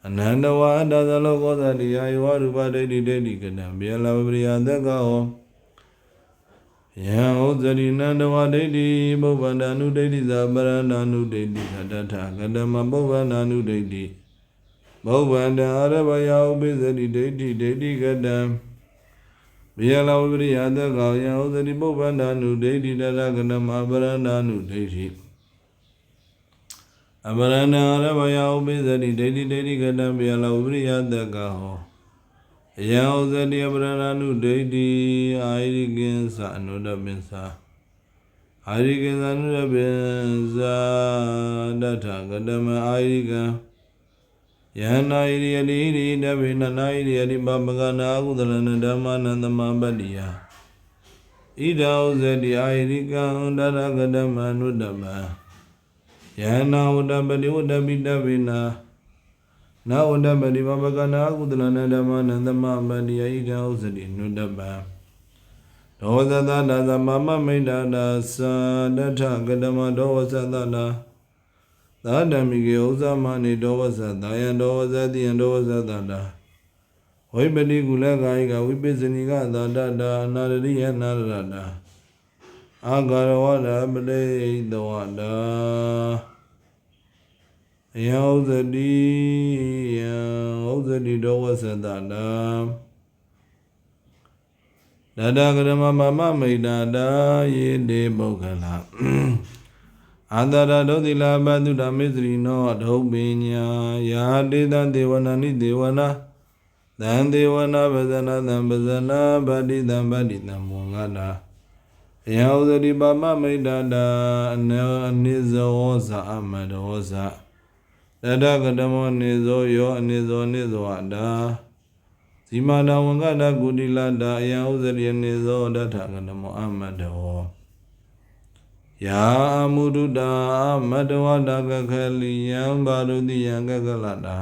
အနန္တဝအတ္တဇလောကောဇာတိယဝရူပဒိဋ္ဌိဒိဋ္ဌိကတံဘေယလာဝရိယသက္ကောယံဥဇရိနန္တဝဒိဋ္ဌိပုဗ္ဗန္ဒ ानु ဒိဋ္ဌိဇာပရဏ ानु ဒိဋ္ဌိတထကတမပုဗ္ဗန္ဒ ानु ဒိဋ္ဌိပုဗ္ဗန္ဒအာရဘယဥပိသတိဒိဋ္ဌိဒိဋ္ဌိကတံဘေယလာဝရိယသက္ကောယံဥဇရိပုဗ္ဗန္ဒ ानु ဒိဋ္ဌိတထကတမအပရဏ ानु ဒိဋ္ဌိအပရဏအာရဘယဥပိသတိဒိဋ္ဌိဒိဋ္ဌိကတံဘေယလာဝရိယသက္ကောယံဥဇတိအပရဏ ानु ဒိဋ္ဌိအာရိကိဉ္စအနုတ္တပင်္စအာရိကိဉ္စအနုတ္တပင်္စတထကတမအာရိကံယန္နာဣရိယတိဣရိတဗေနနာဣရိယတိပပကနာအကုသလနဓမ္မနန္တမပတ္တိယဣဒာဥဇတိအာရိကံတထကတမအနုတ္တပံယန္နာဝတ္တပတိဝတ္တပိတဗေနာနာဝတ္တပတိပပကနာအကုသလနဓမ္မနန္တမပတ္တိယဣဒာဥဇတိအနုတ္တပံဒောသတနာသမမမိတ်တာနာသတထကတမဒောဝသတနာသာဓမ္မိကေဥဇမနိဒောဝသတာယံဒောဝသတိယံဒောဝသတတာဝိပတိကုလကာယကဝိပစ္စနိကသာတတာအနာရိယနာရတာအာဂရဝရပတိတဝတာယောဇတိယံဥဇတိဒောဝသတတာတတကရမမမမိတ်တာတာယေတေပုဂ္ဂလာအာတရဒုတိလာဘတုဓမ္မေစရိနောဒုပညာယာတေတံဒေဝနာနိဒေဝနာသံဒေဝနာပဇနာသံပဇနာဗတ္တိသံဗတ္တိသံမောငတာယောဇတိပမမိတ်တာတာအနိဇောဇာအမဒောဇာတတကတမောနေဇောယောအနိဇောနိဇောအတာဇိမာနာဝံကတကုတိလတာအယံဥဇရိနေဇောတထကတမောအမဒောယာအမုဒုတာမတဝတကခလိယံဘာရုတိယံကကလတာ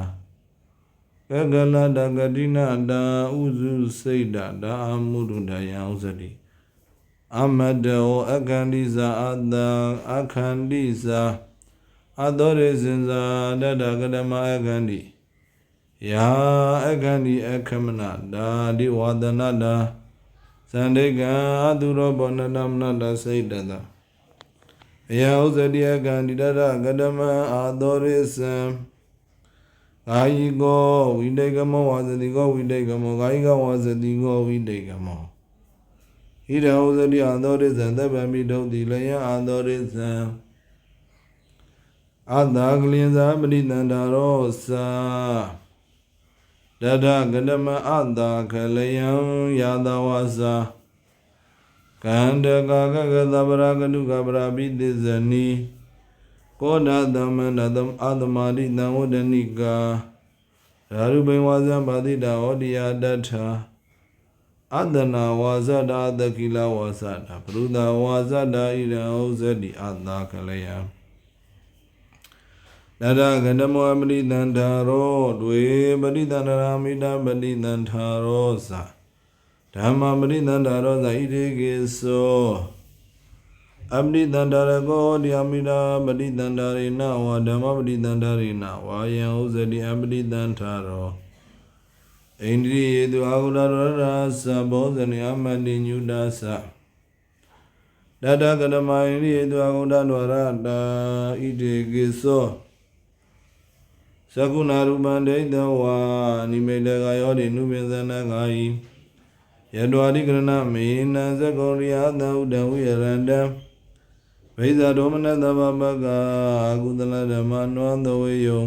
ကကလတာကတိနာတာဥစုစိတ်တာအမုဒုတာယံဥဇရိအမဒောအခန္တိဇာအတံအခန္တိဇာအသောရေစင်ဇာတတကတမအခန္တိယာအခန္တိအခမနတာဒီဝဒနာတာသန္တိကံအတုရောဘောနတမနတာစိတ်တတာအယဥဇတိအခန္တိတတကတမအသောရေစံကာယိကောဝိတေကမောဝါစတိကောဝိတေကမောကာယိကဝါစတိကောဝိတေကမောဣဒံဥဇတိအသောရေစံသဗ္ဗမိဒုတိလယအသောရေစံအတ္တကလင်္ဇာပရိတန္တာရောသာတထကတမအတ္တခလယံယာတဝါစာကန္တကာကကသဗ္ဗရာကတုကပရာပိသဇနီ ကောဒသမန္တသမအာသမာတိတံဝဒနိကာရာရုပိဝါဇံပါတိတာဟောတိယတထာအတနာဝါဇတာတကိလဝါဇတာပရုဒဝါဇတာဣရံဥဇတိအတာကလယံတရဂတမောပရိသန္တာရောတွေပရိသန္တရာမိတာပရိသန္တာရောဇာဓမ္မပရိသန္တာရောဇာဣတိကေသောအပရိသန္တာရကောတိအမိတာပရိသန္တာရိနဝါဓမ္မပရိသန္တာရိနဝါယံဥဇတိအပရိသန္တာရောဣန္ဒြိယေတုအာဟုရရသဘောဇနေအမတိညုတာသတတကတမဣန္ဒြိယေတုအာဟုရဒဝရတာဣတိကေသောသကုဏရူပံဒိဋ္ဌဝါနိမိတကယောတိနုပင်ဇနဂာယိယတဝတိကရဏမေနံသကောရိယသဥဒံဝိရန္တံဘိဇာဒေါမနတဘပကအာကုသလဓမ္မနောသဝေယံ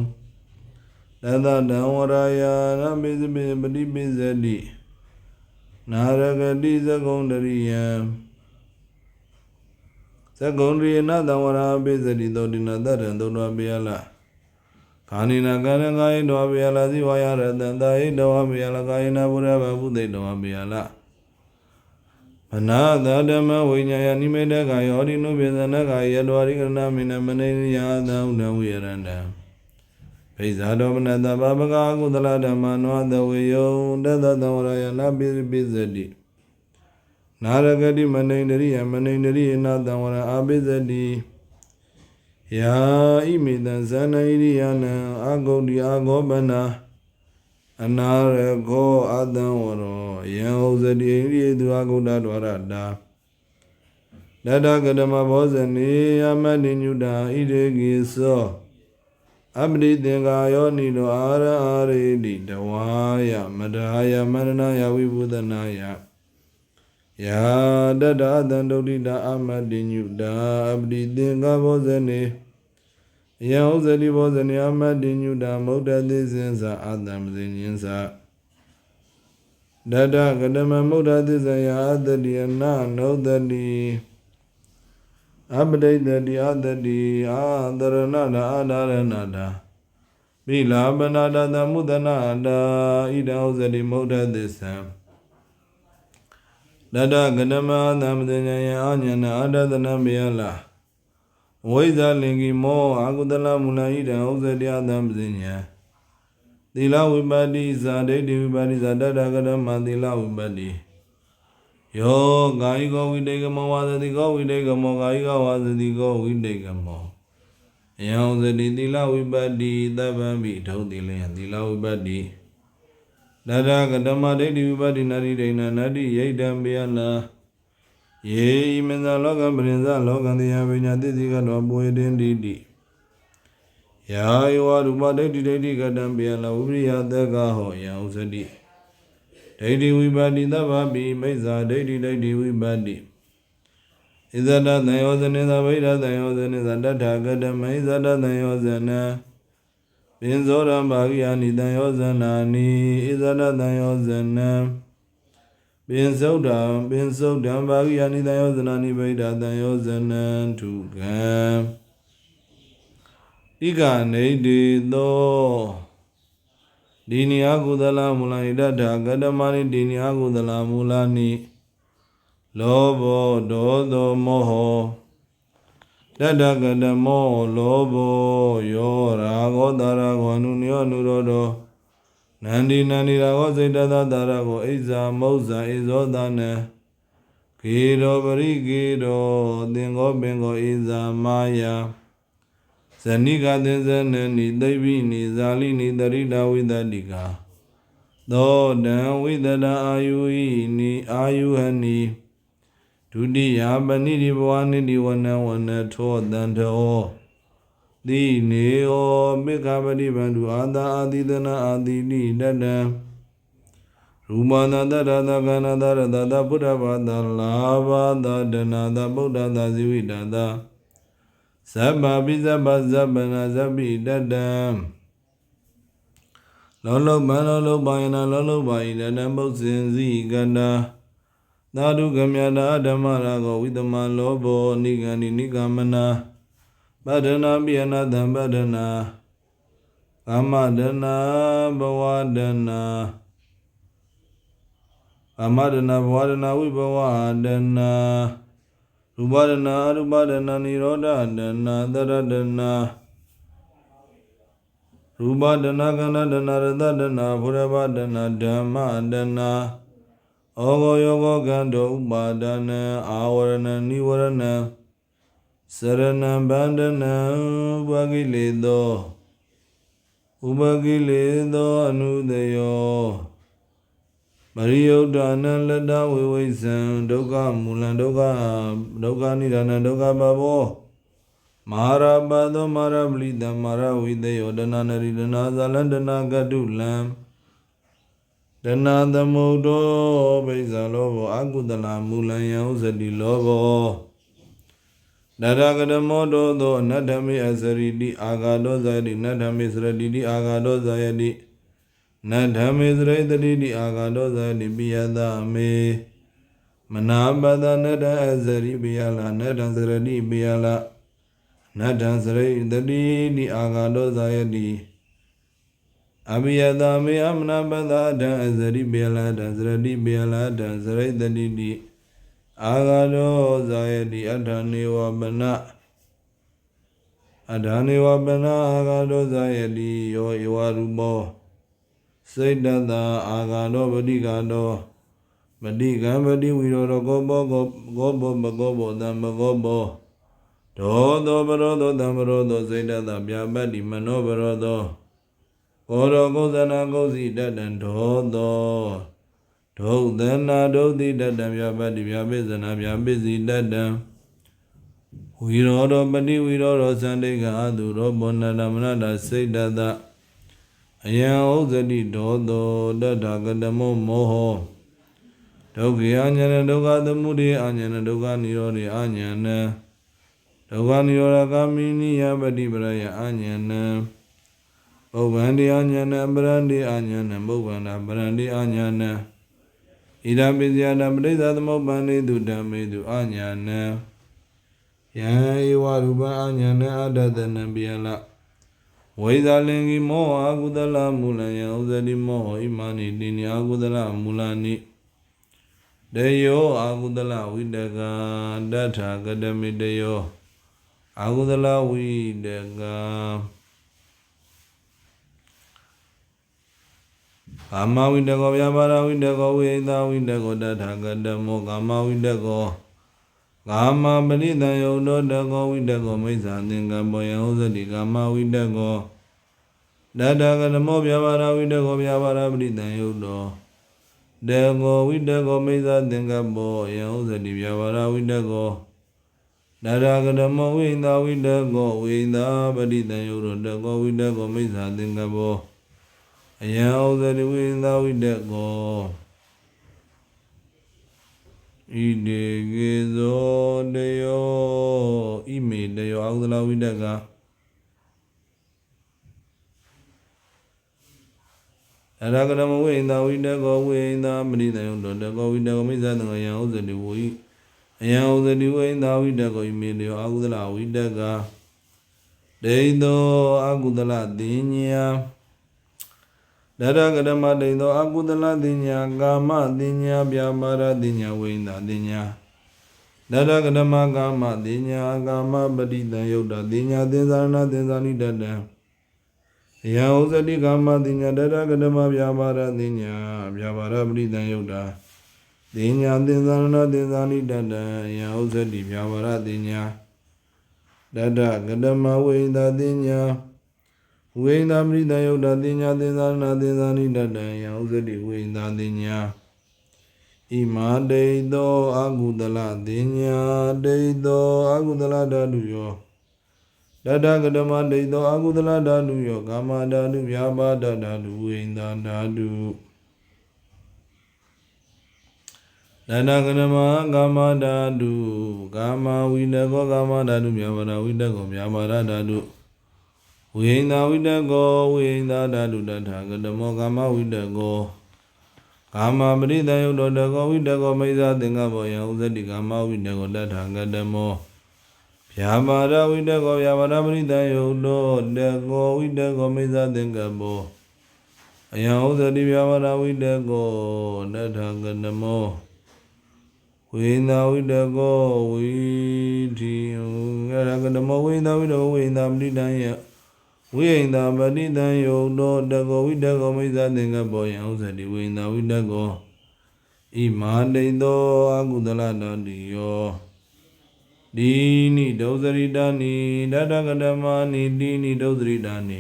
တသတံဝရာယရပိစပိပတိပိစတိနာရဂတိသကုံတရိယံသကုံတရိယနသံဝရာပိစတိသောတိနတတံသုတ္တပိယလခာနိနာကရကာယတောပိယလဇိဝါယရတံတာဟိတောပိယလကာယနာဘုရဘဗုသိတောပိယလမနာသဓမ္မဝိညာယနိမေတကာယောတိနုပိသနကာယတဝရိကရဏမိနမနေယသံဥဒံဝိရန္တံဘိဇာဒေါမနတဘပကာကုသလဓမ္မနောသဝေယံတသတံဝရယနာပိပိစတိနာရဂတိမနေန္ဒရိယမနေန္ဒရိယနာသံဝရအာပိစတိယာဣမိတံဇာနဣရိယနံအာဂုတ်တိအာဂောပနာအနာရခောအတံဝရောယံဥဇတိဣရိယတုအာဂုတ္တဒဝရတာတတကတမဘောဇနေယမတိညုတာဣရေကိသောအပရိသင်္ကာယောနိတောအာရအာရေတိတဝါယမဒါယမရဏယဝိဘုဒနာယယာတတအတံဒုဋ္ဌိတာအမတိညုတာအပရိသင်္ကာဘောဇနေယံဥဇတိဘောဇနေအမတိညုတာမௌဒ္ဒတိဇင်္ဇာအတံပဇင်ညင်းစာတတကတမမௌဒ္ဒတိဇယအတတိအနနုဒ္ဒတိအပဒိတတိအတတိအာသရဏတာအာဒါရဏတာပိလာပနာတသမုဒနာတာဣဒံဥဇတိမௌဒ္ဒတိသံတတကတမသံပဇင်ညယအာညနာအာဒသနမေယလာဝိဇာလင်္ကိမောအာကုတလမူလဣဒံဥဇတိအတံပဇိညာသီလဝိပတ္တိဇာဒိဋ္ဌိဝိပတ္တိဇာတတကရမသီလဝိပတ္တိယောကာယိကောဝိတေကမောဝါသတိကောဝိတေကမောကာယိကဝါသတိကောဝိတေကမောယံဥဇတိသီလဝိပတ္တိသဗ္ဗံပိထုံသီလယံသီလဝိပတ္တိတတကတမဒိဋ္ဌိဝိပတ္တိနာတိဒိဋ္ဌနာနတ္တိယိတံပိယနာယေဣမင်္ဇလောကပရိစ္ဆလောကံတိယပညာတိသိကတောပွေတင်တိတိယာယောရူပဒိဋ္ဌိဒိဋ္ဌိကတံပိယလဝိပရိယသက္ကဟောယံဥဇတိဒိဋ္ဌိဝိပတ္တိသဗ္ဗပိမိစ္ဆာဒိဋ္ဌိဒိဋ္ဌိဝိပတ္တိဣဇဒသံယောဇနေသဗိဒသံယောဇနေသတထာကတမိဇဒသံယောဇနံပင်ဇောရံဘာဂိယနိသံယောဇနာနိဣဇဒသံယောဇနံပင်စုဒ္ဓံဘာဂိယနိသံယောဇနာနိဗိဒသံယောဇနံထုကံဣဂနေတိသောဒီနိယကုသလမူလဣဒထာကတမနိဒီနိယကုသလမူလနိလောဘောဒောသောမောဟတတကတမောလောဘောယောရာဂောတာရဂောနုညောနုရောတောနန္ဒီရာဂောစိတ္တသတာရဂောဣဇာမௌဇာဣဇောသနံကေရောပရိကေရောသင်္ကောပင်ကောဣဇာမာယာဇဏိကသင်္ဇနနိသိဗ္ဗိနိဇာလိနိတရိတာဝိတတိကာသောတံဝိတတအာယုဟိနိအာယုဟနိဒုတိယပဏိတိဘဝနိတိဝနံဝနထောတန္တောတိနေဩပိက္ခပတိဗန္တုအာသာအာတိတနာအာတိတိတတံရူပနာတရတကနာတရတတဗုဒ္ဓဘာသာလာဘာသာဒနာတဗုဒ္ဓသာဇိဝိတသာဇဗ္ဗပိဇဗ္ဗဇဗ္ဗနာဇဗ္ဗိတတံလောလောဘံလောလောဘာယနာလောလောဘာယိတတံပုဇ္ဇင်ဇိကတာသာဓုကမြတာဓမ္မရာဂောဝိတမလောဘောနိဂန္ဒီနိဂမနာ ပဒနာပိယနာသံပဒနာကာမဒနာဘဝဒနာကာမဒနာဘဝဒနာဝိဘဝဒနာရူပဒနာအရူပဒနာနိရောဓဒနာသရဒနာရူပဒနာကန္နဒနာရတဒနာဘုရဘဒနာဓမ္မဒနာဩဃောယောဂောကန္တောဥပါဒနာအာဝရဏနိဝရဏစရဏံဗန္ဒနံဥပကိလေသောဥပကိလေသောအနုတယောပရိယုဒ္ဓနာလတ္တဝိဝိဇံဒုက္ခမူလံဒုက္ခနိဒာနံဒုက္ခပဘောမဟာရပသောမဟာရပလိတံမဟာရဝိသေယောဒနာနရိဒနာဇာလန္ဒနာကတုလံဒနာသမုဒ္ဒောဘိဇာလောဘောအကုသလမူလံယံဥဇတိလောဘောနရကဓမောတောသောနတ္ထမေအစရိတိအာဂါတောဇာယတိနတ္ထမေစရတိတိအာဂါတောဇာယတိနတ္ထမေစရိတတိတိအာဂါတောဇာယတိပိယတမေမနာပဒနတ္ထအစရိပိယလာနတ္ထစရတိပိယလာနတ္ထစရိတတိတိအာဂါတောဇာယတိအဘိယတမေအမနာပဒဒံအစရိပိယလာဒံစရတိပိယလာဒံစရိတတိတိအာဂါတောဇာယတိအဋ္ဌာနေဝပနအာဂါတောဇာယတိယောဧဝရူပောစိတ်တတအာဂါတောပတိကာတောပတိကံပတိဝိရောဓကောဘောကောဘောမကောဘောတံမကောဘောဒောသောပရောသောတံပရောသောစိတ်တတပြပတ္တိမနောပရောသောကောရောကုသနာကုသိတတံဒောသောဒုသနာဒုတိတတံဗျာပတ္တိဗျာပိစနာဗျာပိစီတတံဝိရောဓပတိဝိရောဓသန္တိကအတုရောဘောနတမနတစိတ်တတအယံဥဇတိဒောသောတတ္ထကတမောမောဟဒုက္ခအဉ္ဇဏဒုက္ခသမုဒယအဉ္ဇဏဒုက္ခនិရောဓအဉ္ဇဏဒုက္ခនិရောဓဂာမိနိယပတိပရယအဉ္ဇဏပုဗ္ဗန္တိအဉ္ဇဏပရန္တိအဉ္ဇဏပုဗ္ဗန္တာပရန္တိအဉ္ဇဏဣဒံပိစယတပဋိသသမုပ္ပန္နေတုဓမ္မေတုအညာနံယံဧဝရူပအညာနံအတ္တတနံပိယလဝိဇာလင်္ကိမောဟအကုသလမူလံယံဥဇတိမောဟဣမာနိတိနိအကုသလမူလနိတေယောအကုသလဝိတကတထာကတမိတေယောအကုသလဝိတကကာမဝိတကောဗျာပါဒဝိတကောဝိဟိတဝိတကောတထာဂတမောကာမဝိတကောကာမပရိသယုတ်တောတကောဝိတကောမိစ္ဆာသင်္ကပ္ပယဥဇတိကာမဝိတကောတထာဂတမောဗျာပါဒဝိတကောဗျာပါဒပရိသယုတ်တောတကောဝိတကောမိစ္ဆာသင်္ကပ္ပယဥဇတိဗျာပါဒဝိတကောတထာဂတမောဝိဟိတဝိတကောဝိဟိတပရိသယုတ်တောတကောဝိတကောမိစ္ဆာသင်္ကပ္ပအယံဥဇတိဝိသဝိတကောဣဒေကေဇောတယောဣမေတယောအကုသလဝိတကအရကရမဝိသဝိတကောဝိသပရိသယုတောတကောဝိတကောမိစ္ဆာတံယံဥဇတိဝိအယံဥဇတိဝိသဝိတကောဣမေတယောအကုသလဝိတကဒိသောအကုသလတိညာတရကဓမ္မတိသောအကုသလတိညာကာမတိညာဗျာပါဒတိညာဝိန္ဒတိညာတရကဓမ္မကာမတိညာကာမပတိတံယုတ်တတိညာသင်္ဇာရဏသင်္ဇာနိတတံယံဥဇတိကာမတိညာတရကဓမ္မဗျာပါဒတိညာဗျာပါဒပတိတံယုတ်တတိညာသင်္ဇာရဏသင်္ဇာနိတတံယံဥဇတိဗျာပါဒတိညာတရကဓမ္မဝိန္ဒတိညာဝိန္ဒပရိသယုတ်တတိညာသင်္ဇာရဏသင်္ဇာနိတတံယံဥဇတိဝိန္ဒတိညာဣမာတေသောအကုသလတိညာတေသောအကုသလဓာတုယောတတကဓမ္မတေသောအကုသလဓာတုယောကာမဓာတုဗျာပါဒဓာတုဝိန္ဒဓာတုတတကဓမ္မကာမဓာတုကာမဝိတကောကာမဓာတုဗျာပါဒဝိတကောဗျာပါဒဓာတုဝိဟိန္ဒဝိတကောဝိဟိန္ဒဓာတုတထာဂတမောကာမဝိတကောကာမပရိသယုတ်တောတကောဝိတကောမိစ္ဆာသင်္ကပ္ပယံဥဇတိကာမဝိတကောတထာဂတမော ဗျာပါဒဝိတကောဗျာပါဒပရိသယုတ်တောတကောဝိတကောမိစ္ဆသင်္ကပ္ပောအယံဥစ္စတိဗျာပါဒဝိတကောနထာကနမောဝိနာဝိတကောဝိတိနထာကနမောဝိနာဝိတကောဝိနာပရိသယဝိဟိန္တာပတိတံယုတ်တောတကောဝိတကောမိစ္ဆသင်္ကပ္ပောယံဥစ္စတိဝိနာဝိတကောဣမာတိတောအကုသလတတိယောဒီနိဒုစရိတာနိတတကဓမ္မာနိဒီနိဒုစရိတာနိ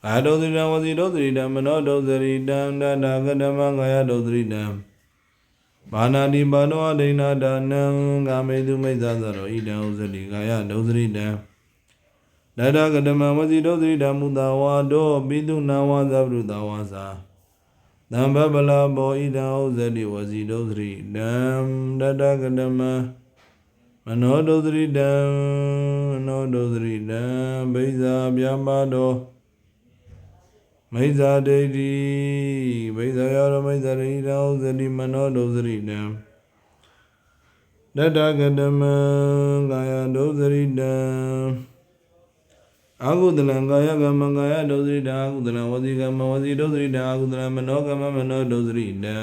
အာဒုစရိတံဝစီဒုစရိတံမနောဒုစရိတံတတကဓမ္မကာယဒုစရိတံဘာနာတိဘာနောဒိဏဒါနံကာမေတုမိစ္ဆာသရောဣဒံဥစ္စတိကာယဒုစရိတံတတကဓမ္မဝစီဒုစရိတံမုသာဝါဒောပိတုနာဝါသဗ္ဗုတဝါစာသံဘဗလာဘောဣဒံဥစ္စတိဝစီဒုစရိတံတတကဓမ္မမနောဒုစရိတံဘိဇာဗျာပါတောမိစ္ဆာဒိဋ္ဌိဘိဇာယောမိစ္ဆာဒိဋ္ဌိဥစ္စတိမနောဒုစရိတံတတကဓမ္မကာယဒုစရိတံအာဟုတလံကာယကမ္မကာယဒုစရိတံအာဟုတလံဝစီကမ္မဝစီဒုစရိတံအာဟုတလံမနောကမ္မမနောဒုစရိတံ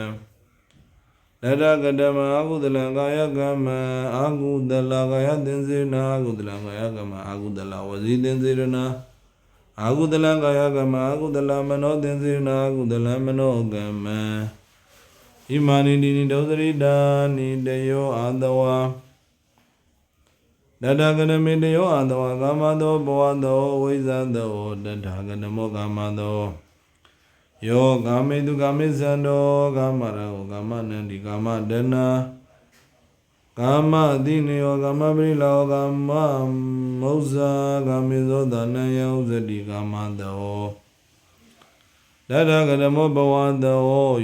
တတကဓမ္မအာဟုတလံကာယကမ္မအာဟုတလကာယသင်္စေနာအာဟုတလံကာယကမ္မအာဟုတလဝစီသင်္စေရနာအာဟုတလံကာယကမ္မအာဟုတလမနောသင်္စေရနာအာဟုတလမနောကမ္မဣမာနိတိနိဒုစရိတာနိတယောအာတဝါတတကဓမေတယောအာတဝါကာမသောဘဝသောဝိဇ္ဇသောတတကဓမောကာမသောယောကာမေတုကာမေသံတောကာမရောကာမနန္တိကာမဒနာကာမတိနေယောကာမပရိလောကာမမௌဇာကာမေသောဒါနယဥစ္စတိကာမတောတတကဓမောဘဝတော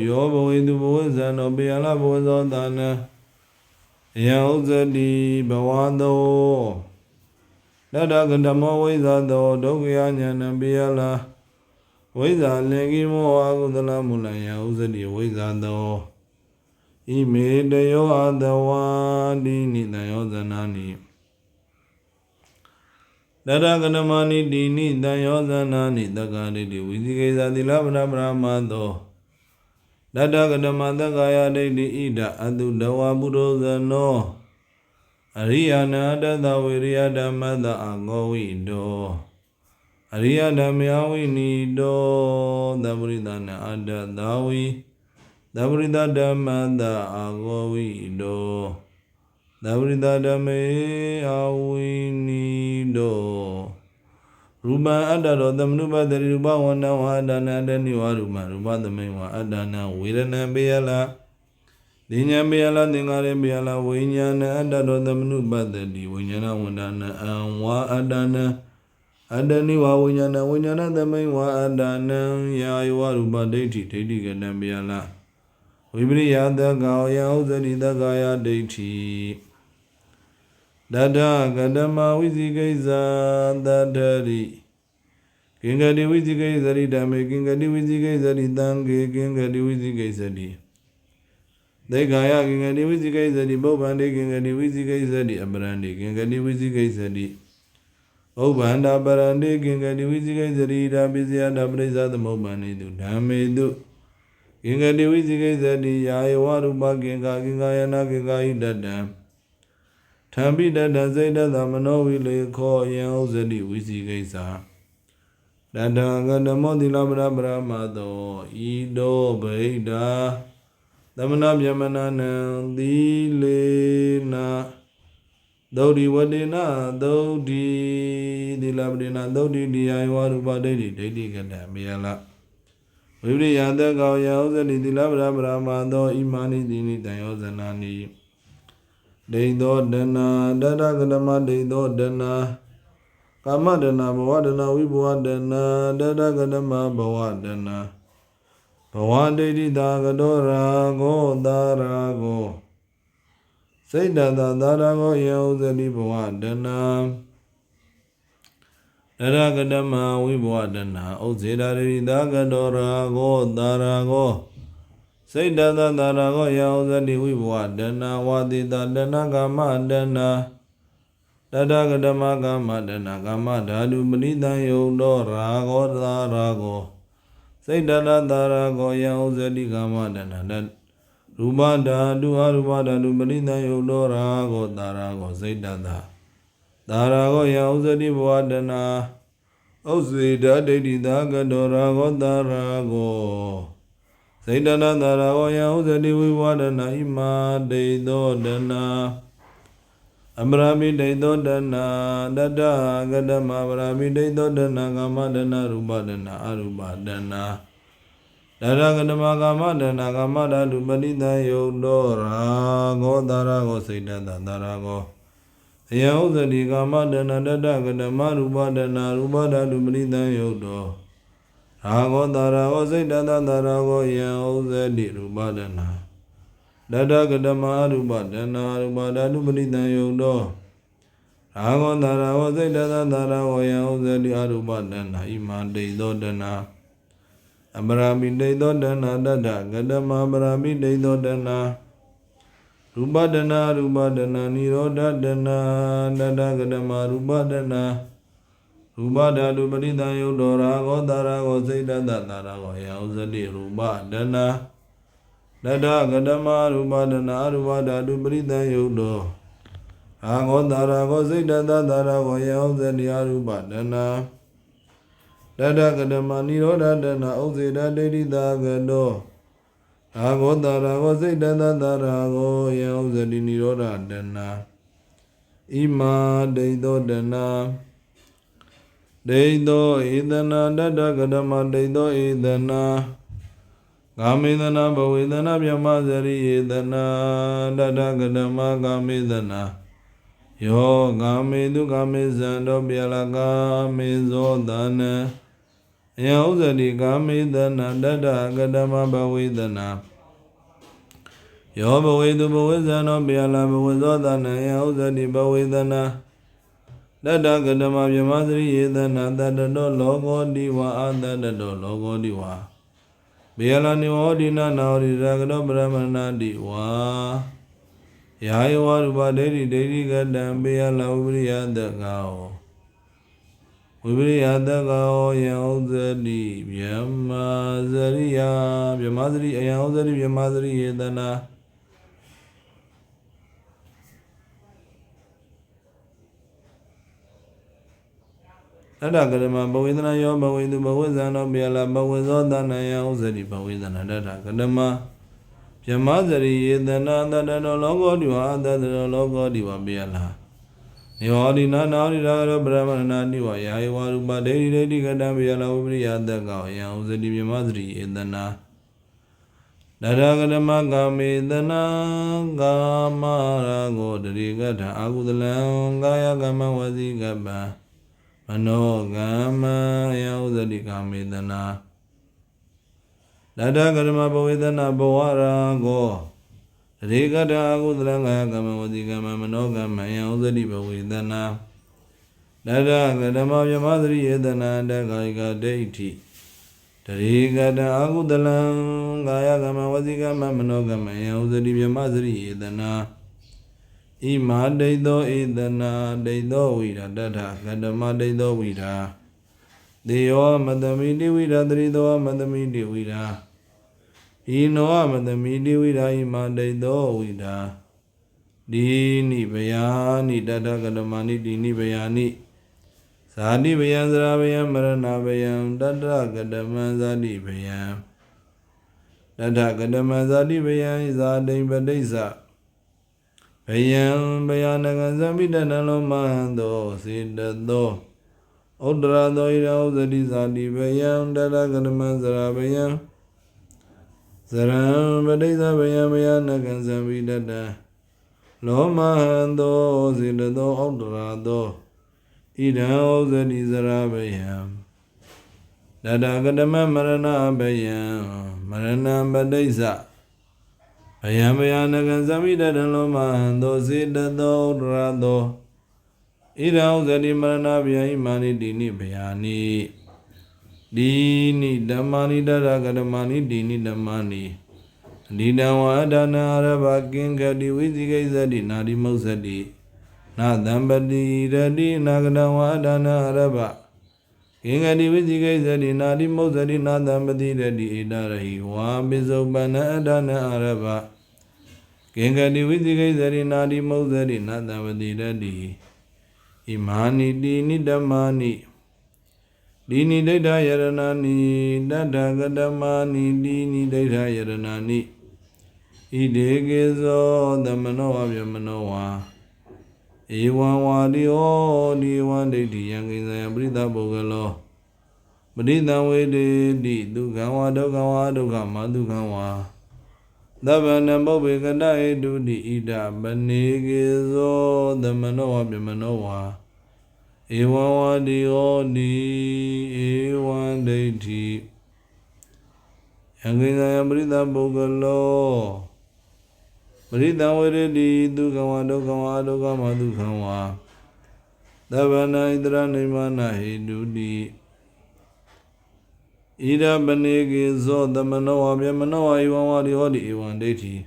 ယောဘဝေတုဘဝဇံတောပိယလဘဝသောဒါနယဥစ္စတိဘဝတောတတကဓမောဝိဇ္ဇတောဒုက္ခယဉာဏံပိယလဝိဇ္ဇာလင်္ကိမောအာဟုတလမူလယဥစ္စတိဝိဇ္ဇာတောဣမေတယောအတဝါတိနိတယောဇနာနိတတကဓမ္မာနိတိနိတယောဇနာနိတက္ကာဒိဋ္ဌိဝိသိကိစ္စသီလပရပရမသောတတကဓမ္မတက္ကာယဒိဋ္ဌိဣဒအတုတဝါပုရောဇနောအရိယနာတတဝိရိယဓမ္မတအဂောဝိတောအရိယဓမ္မယဝိနိတောသဗ္ဗရိတနာအတ္တသာဝိသဗ္ဗရိတဓမ္မတအဂောဝိတောသဗ္ဗရိတဓမ္မေအဝိနိတောရူပံအတ္တရောသမနုပတ္တိရူပဝန္နဝအတ္တနာတနိဝရူပံရူပသမိဝအတ္တနာဝေရဏံပေယလဒိညာပေယလသင်္ခါရပေယလဝိညာဏအတ္တရောသမနုပတ္တိဝိညာဏဝန္ဒနာအံဝါအတ္တနာအတ္တနိဝဝိညာဏဝိညာဏသမိဝအတ္တနံယာယောရူပဒိဋ္ဌိဒိဋ္ဌိကတံပေယလဝိပရိယသက္ကာယဥစ္စတိသက္ကာယဒိဋ္ဌိတတကဓမ္မဝိသိကိစ္စတတရိကင်္ဂတိဝိသိကိစ္စရိဓမ္မေကင်္ဂတိဝိသိကိစ္စရိသံဃေကင်္ဂတိဝိသိကိစ္စရိသေက္ခာယကင်္ဂတိဝိသိကိစ္စရိပုဗ္ဗန္တိကင်္ဂတိဝိသိကိစ္စရိအပရန္တိကင်္ဂတိဝိသိကိစ္စရိဥပ္ပန္တာပရန္တိကင်္ဂတိဝိသိကိစ္စရိဓာပိစယဓပရိသသမုပ္ပန္နိတုဓမ္မေတုကင်္ဂတိဝိသိကိစ္စရိယာယောရူပကင်္ဂကင်္ဂယနာကင်္ဂဟိတတံထံပိတတစေတသမနောဝိလေခောယံဥစ္စတိဝိသိကိစ္စတတံကဓမ္မောသီလပရပရမသောဤတောဗိဒာသမဏဗျမနနံသီလေနာသုဒ္ဓိဝတေနသုဒ္ဓိသီလပရိနာသုဒ္ဓိဒီယဝရူပဒိဋ္ဌိဒိဋ္ဌိကတံမေယလဝိပရိယသက္ကောယဥစ္စတိသီလပရပရမသောဣမာနိတိနိတယောဇနာနိဒိဋ္ဌောဒနာတတကဓမ္မဒိဋ္ဌောဒနာကာမဒနာဘဝဒနာဝိဘဝဒနာတတကဓမ္မဘဝဒနာဘဝဒိဋ္ဌိတာကတောရာဂောသာရာဂောစိတ်တသာသာရာဂောယဥစ္စတိဘဝဒနာတတကဓမ္မဝိဘဝဒနာဥစ္စေတရိတာကတောရာဂောသာရာဂောစိတ်တသာသာရာဂောယဥစ္စတိဝိဘဝဒနာဝါတိတာဒနာကာမဒနာတ Dada Gadama Gama Dana Gama Dadu Benitan Yodo Rago Darago Saidana Darago Yauzadi Gama Dana Ruba Dadu Aruba Dadu Benitan Yodo Rago Darago Saidana Darago Yauzadi Wadana Osida Dedi Dagado Rago Darago Saidana Darago Yauzadi Wadana Ima Dedo Dana Abrami Dedo Dana Dada Gadama Abrami Dedo Dana Gama Dana Ruba Dana Aruba Dana Dada Gadama Gama Dana Gama Dadu Badita Yodo Rago Darago Saidana Darago Yauzadi Gama Dana Dada Gadama Ruba Dana Ruba Dadu Badita Yodo Rago Darago Saidana Darago Yauzadi Ruba Dana Dada Gadama Aruba Dana Aruba Dadu Badita Yodo Rago Darago Saidana Darago Yauzadi Aruba Dana Iman Dedo Dana Abrami Dedo Dana Dada Gadama Abrami Dedo Dana Ruba Dana Ruba Dana Niroda Dana Dada Gadama Ruba Dana Ruba Dadu Badita Yodo Rago Darago Saidana Darago Yauzadi Ruba Dana Dada Gadama Ruba Dana Aruba Dadu Badita Yodo Rago Darago Saidana Darago Yauzadi Aruba Dana Dada Gadama Niroda Dana Osida Dedida Gado Rago Darago Saidana Darago Yauzadi Niroda Dana Ima Dedo Dana Dedo Idana Dada Gadama Dedo Idana Gamidana Bhavidana Vyamazari Idana Dada Gadama Gamidana Yo Gamidu Gamizando Biala Gamizo Dana Yauzadi Gamidana Dada Gadama Bhavidana Yo Bhavidu Bhavizano Biala Bhavizo Dana Yauzadi Bhavidana Dada Gadama Vyamazari Idana Dada Do Logo Diwa Dada Do Logo Diwa Biala Nivodina Nauri Ragado Brahmana Diwa Yahiwa Ruba Dedi Dedi Gadam Biala Ubriya Dagao Ubriya Dagao Yauzadi Vyamazariya Vyamazari Yauzadi Vyamazari Yedana Dada Gadama Bhavidana Yo Bhavidu Bhavizano Biala Bhavizo Dana Yauzadi Bhavidana Dada Gadama Vyamazari Yedana Dada Do Logo Diwa Dada Do Logo Diwa Biala Nihodina Nauri Ragado Brahmana Diwa Yahiwa Ruba Dedi Dedi Gadam Biala Ubriya Dagao Yauzadi Vyamazari Yedana Dada Gadama Gamidana Gama Rago Dedi Gata Agudalam Gaya Gama Wazi Gaba Mano Gama Yauzadi Gamidana Dada Gadama Bhavidana Bhavarago Rigada Agudalanga Gama Wazi Gama Mano Gama Yauzadi Bhavidana Dada Gadama Vyamadri Yedana Dagaiga Deiti Rigada Agudalanga Gama Wazi Gama Mano Gama Yauzadi Vyamadri Yedana Ima Dedo Idana Dedo Vira Dada Gadama Dedo Vira Deo Madamidi Vira Drido Madamidi Vira Ino Madamidi Vira Ima Dedo Vira Dini Bayani Dada Gadamani Dini Bayani Sadi Bayan Zara Bayan Marana Bayan Dada Gadama Zadi Bayan Dada Gadama Zadi Bayan Zadi Badesa Bayan Bayanaga Zabidana Lomando Sidado Odrado Irauzadi Zadi Bayan Dada Gadama Zara Bayan Zara Badesa Bayan Bayanaga Zabidana Lomando Sidado Odrado Irauzadi Zara Bayan Dada Gadama Marana Bayan Marana Badesa Bayanaga Zabidana Lomando Sidado Odrado Irauzadi Marana Bayimani Dini Bayani Dini Damani Dada Gadamani Dini Damani Dina Wadana Arabakin Gadi Wizigazadi Nadi Mosadi na dambati rati nagadava dana araba Kengati visikesati nadi mosati na dambati rati idarahi wa bisopana adana araba Kengati visikesati nadi mosati na dambati rati Imani dini dhammani Dini daita yaranani Dada gadamani dini daita yaranani Idekeso dhammanowa vyamanowa Ewan wadi o diwan deiti yankinsaya prita bogalo Prita vede di dukhawa dukhawa dukhama dukhawa Dhabana bobbe kata edu di ida banekeso dhammanowa vyamanowa Ewan wadi o di ewan deiti yankinsaya prita bogalo Prita vede di dukhawa dukhawa dukhama dukhawa Dhabana idra nimana hedu di Ida banekeso dhammanowa vyamanowa ewan wadi o di ewan deiti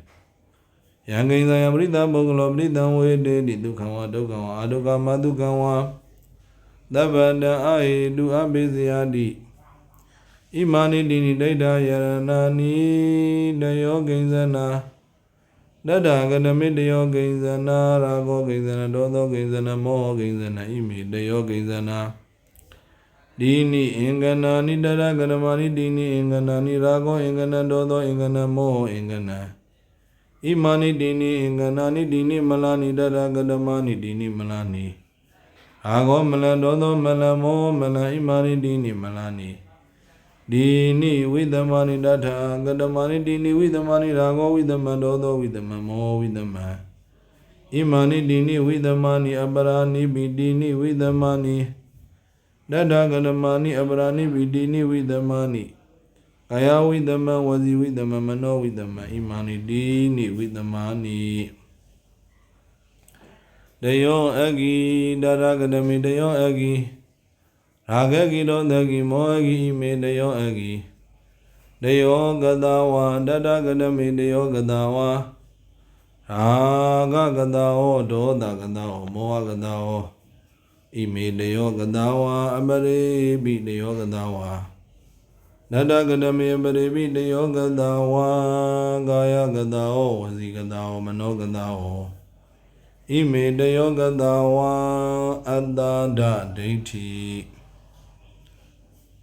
yankinsaya prita bogalo prita vede di dukhawa dukhawa dukhama dukhawa Dhabana ahedu abhisayadi Imani dini daita yaranani Dayo kinsana Dada gadami dayo kinsana Rago kinsana dodo kinsana moho kinsana Imi dayo kinsana Dini inganani dada gadamani dini inganani Rago ingana dodo ingana moho ingana Imani dini inganani dini malani dada gadamani dini malani Rago malan dodo malan moho malan imani dini malani Dini vidhamani dada gadamani dini vidhamani rago vidhaman dodo vidhaman moho vidhaman Imani dini vidhamani abarani bidini vidhamani Dada gadamani abarani bidini vidhamani Kaya vidhaman wazi vidhaman mano vidhaman Imani dini vidhamani Dayo agi dada gadami dayo agi Ragagi dodagi mohagi ime dayo agi Dayo gadawa dada gadami dayo gadawa Raga gadawa doda gadawa moha gadawa Ime dayo gadawa abarebi dayo gadawa Dada gadami abarebi dayo gadawa Gaya gadawa wazi gadawa mano gadawa Ime dayo gadawa adada deiti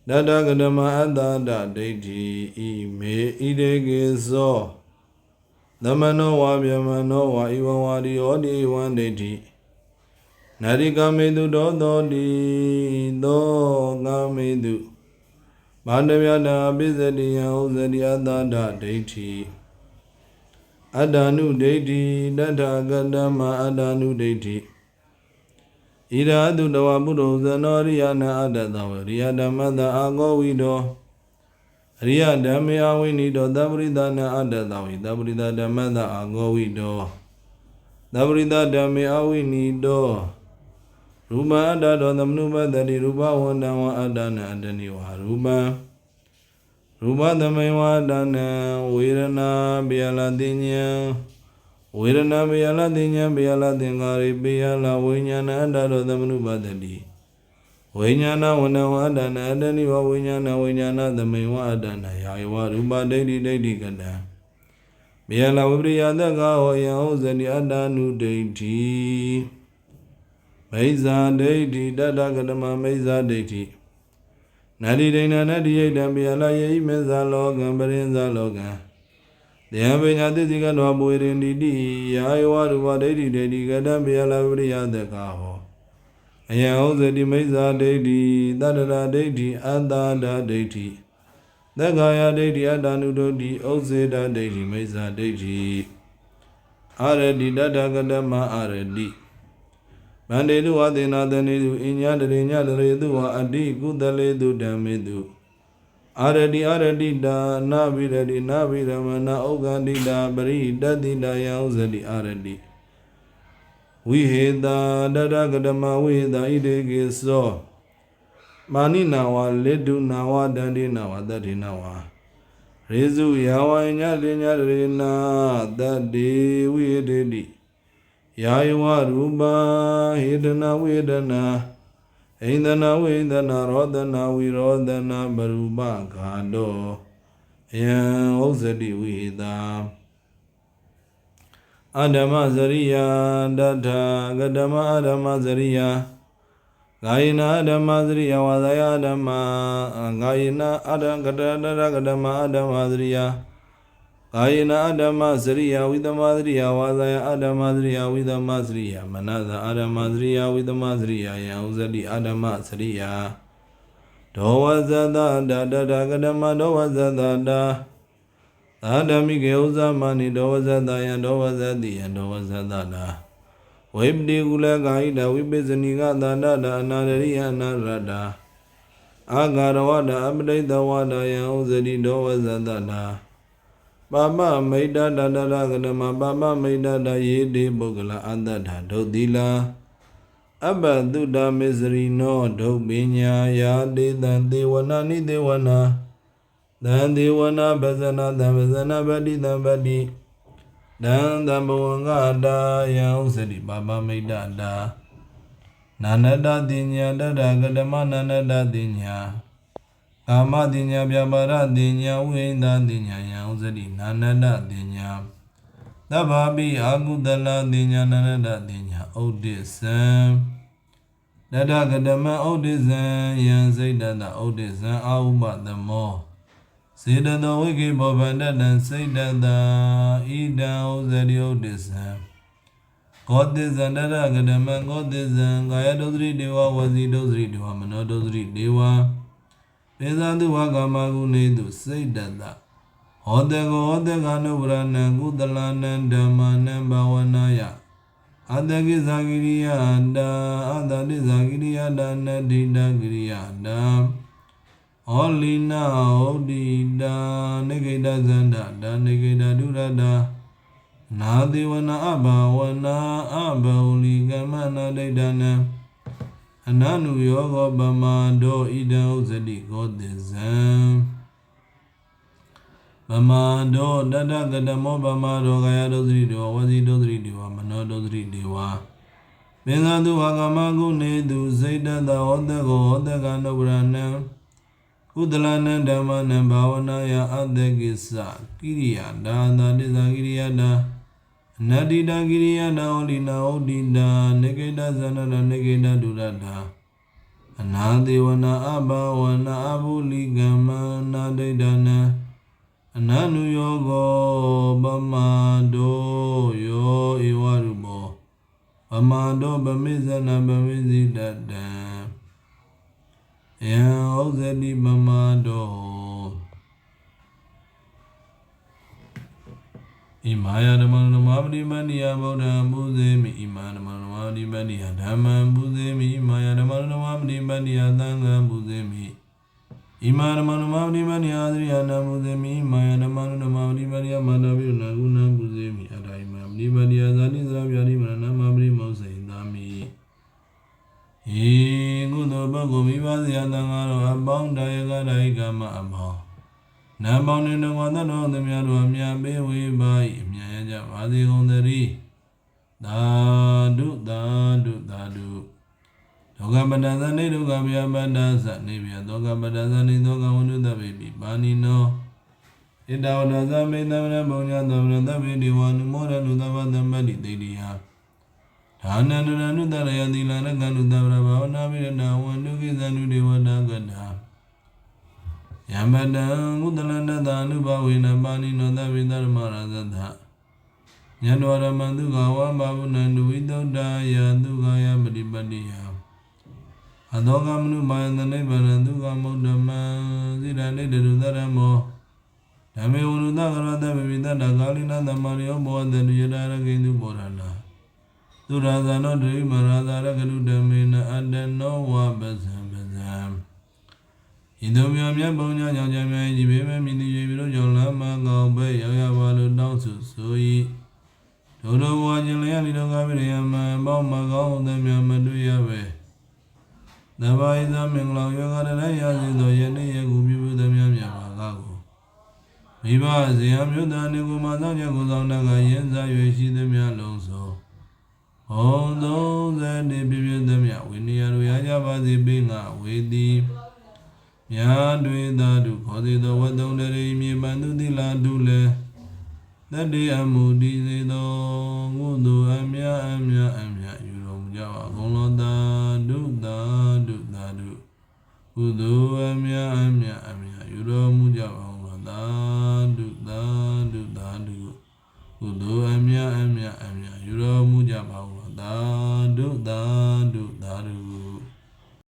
Dada gadama adada deiti ime idekeso Dhammanowa vyamanowa ewan wadi odi ewan deiti Narikamedu dodo di do kamedu Bhandavyada abhisati yausati adada deiti Adanu deiti dada gadama adanu deiti Ida adu dawa buddho zano riyana adadawa riya dhammada agovido Riya dhamme awinido dhabridana adadawi dhabridha dhammada agovido Dhabridha dhamme awinido Rupa adado dhamnubadhati rupa wandawa adana adaniwa rupa Rupa dhamewa adana virana biyaladinya Virana biyaladinya biyaladingari biyala vinyana adado dhamnubadhati Vinyana wandawa adana adaniwa vinyana vinyana dhamewa adana Yaiwa rupa deiti deiti kada Biyala vipriyadaka hoya uzati adanu deiti Maisa deiti dada gadama maisa deiti Nadi deina nadi yedam biyala yei meza logan barinza logan Deyampinya tisika dwa buirindi di Yaiwa rupa deiti deiti gadam biyala vipriyadaka ho Aya uzati maisa deiti dadada deiti adada deiti Dagaya deiti adanu deiti uzeda deiti maisa deiti Aradi dada gadama aradi Bandedu adena danidu inyadari nyadari duwa adi kudaledu damidu Aradi aradi da nabiradi nabiramana ogandi da bari dadi da yauzadi aradi Viheda dada gadama viheda idekeso Mani nawa ledu nawa dandi nawa dadi nawa Rezu yawa nyadari nyadari na dadi vihededi ယာယဝရူပဟေတနာဝေဒနာဣန္ဒနာဝိန္ဒနာရောဒနာဝိရောဒနာဘရူပခါတောယံဥစ္စတိဝိဟိတာအဓမ္မစရိယာတထာကဓမ္မအဓမ္မစရိယာဂာယနာဓမ္မစရိယဝါဇယဓမ္မဂာယနာအဓမ္မကတရကဓမ္မအဓမ္မစရိယဂာယနာအဓမ္မစရိယဝိသမစရိယဝါဇယအဓမ္မစရိယဝိသမစရိယမနဇအဓမ္မစရိယဝိသမစရိယယံဥဇတိအဓမ္မစရိယဒောဝဇတတတတကဓမ္မဒောဝဇတတသာဓမိကေဥဇမနိဒောဝဇတယံဒောဝဇတိယံဒောဝဇတတာဝိပတိကုလကာဟိတဝိပစ္စနိကသာတတအနာရိယအနာရတအာဂါရဝတအပတိတဝတယံဥဇတိဒောဝဇတတာပါပမိတ်တတတရကဓမ္မပါပမိတ်တတယေတိပုဂ္ဂလအတ္တထာဒုတ်တိလာအဘတုတမစ္စရိနောဒုပညာယာတေတံသေဝနာနိသေဝနာသံသေဝနာပဇနာသံပဇနာပတိသံပတိဒံသံဘဝံကတာယံဥစ္စတိပါပမိတ်တတာနာနတတိညာတတကဓမ္မနာနတတိညာကာမတိညာပြပါရတိညာဝိန္ဒတိညာယံဥစ္စတိနာနတတိညာသဗ္ဗပိအာကုတလတိညာနာနတတိညာဥဒိစ္စံတတကဓမ္မဥဒိစ္စံယံစိတ်တတဥဒိစ္စံအာဥပသမောစေတသောဝိကေဘောဗန္တတံစိတ်တတဣဒံဥဇရိဥဒိစ္စံကောတိဇန္တရကဓမ္မကောတိဇံကာယဒုစရိဒေဝဝစီဒုစရိဒေဝမနောဒုစရိဒေဝပေဇာတုဝကာမဂုနေတုစိတ်တတဟောတေကောဟောတေကနုပရဏံကုသလနံဓမ္မနံဘာဝနာယအတ္တကိဇာကိရိယတာအတ္တတိဇာကိရိယတာနတ္တိတကိရိယတာဟောလိနာဟုတ်တိတာနေကိတဇန္တတာနေကိတဒုရတာနာတိဝနာအဘာဝနာအဘောလိကမနာဒိဋ္ဌနံအနနုယောဂပမဒောဣဒံဥစ္စတိကောတိဇံပမဒောတတကဓမ္မောပမဒောကာယဒုစရိဒေဝဝစီဒုစရိဒေဝမနောဒုစရိဒေဝပင်သာတုဝကမဂုနေတုစိတ်တတဟောတကောဟောတကနုပရဏံကုသလနံဓမ္မနံဘာဝနာယအတ္တကိစ္စကိရိယာဒါသာတိဇာကိရိယာဒါအနတ္တိတကိရိယာဒါဟောလိနာဟောတိတာနေကိတဇနရနေကိတဒုရတာအနာသေဝနာအဘဝနာအဘုလိကမနာဒိဋ္ဌနံအနနုယောဂောပမဒောယောဧဝရူပောပမဒောဗမိဇနာဗမိဇိတတံယံဥစ္စတိပမဒောဣမာယဓမ္မနမပတိမန္တိယဗုဒ္ဓံပုဇေမိဣမာဓမ္မနမပတိမန္တိယဓမ္မံပုဇေမိဣမာယဓမ္မနမပတိမန္တိယသံဃံပုဇေမိဣမာဓမ္မနမပတိမန္တိယသရိယနာပုဇေမိဣမာယဓမ္မနမပတိမန္တိယမန္တပိနာကုဏပုဇေမိအတ္တဣမံပတိမန္တိယဇာတိသရဗျာတိမရဏမပတိမောစေသာမိဧကုသိုလ်ပုဂ္ဂိုလ်မိဘဇာတံဃာတော်အပေါင်းတာယကဒါယကမအပေါင်းနံပေါင်းနေတော်သတ္တောသမြတ်တို့အမြတ်ပေးဝေပါ၏အမြတ်ရကြပါစေကုန်သတည်းသာဓုသာဓုသာဓုဒုက္ခပတ္တသနေဒုက္ခဗျာပတ္တသနေဗျာဒုက္ခပတ္တသနေဒုက္ခဝန္တုတပိပိပါဏိနောဣတဝဒသမေတမနဘုံညသမနသဗ္ဗေဒေဝနုမောရနုသဗ္ဗသမ္ပတိတေတိယဒါနန္ဒရနုတရယတိလရကနုသဗ္ဗရဘာဝနာမိရဏဝန္တုကိသနုဒေဝနာကတာယံပတံကုသလန္တသာနုဘဝေနပါဏိနောသဗ္ဗေဓမ္မရသတ္ထညန္တောရမံဒုက္ခဝဘာဝနန္တုဝိသုဒ္ဓာယဒုက္ခယပฏิပတ္တိယအသောကမနုမာယတနိဗ္ဗာန်ဒုက္ခမုဒ္ဓမံဇိရဏိတရုသရမောဓမ္မေဝနုသကရတဗေတတကာလိနသမ္မာရိယောဘောဓတုယတရကိတုဘောရဏသုရာဇာနောဒိမရာဇာရကနုဓမ္မေနအတ္တနောဝပဇံပဇံဤသို့မြောမြတ်ပုံညာကြောင့်ကြံမြဲကြည်ပေမဲ့မိတိရွေပြီးတော့ကြောင့်လမ်းမကောင်းပဲရောက်ရပါလို့တောင်းဆိုဆို၏ဒုတော်ဘဝခြင်းလျက်ဒီတော့ကပြည့်ရမှန်ပေါင်းမကောင်းတဲ့မြတ်မတွေ့ရပဲသဘာဝသမင်္ဂလာယောဂရဏရစေသောယနေ့ယခုပြုသမျှမြတ်ပါကကိုမိဘဇေယမြို့သားနေကိုမှသောကြောင့်ကိုဆောင်တကရင်စား၍ရှိသမျှလုံးစုံ Om Dong Zani Bibidamya Winia Yajabadi Binga Wedi Yadweda do Kodi the Wadon the Rimi Bandu di la Dule Daddy Amudi Zido Wudu Amya Yurom Java Goloda Da Du Wudu Amya Yurom Java Da Du Wudu Amya Yurom Java Da Du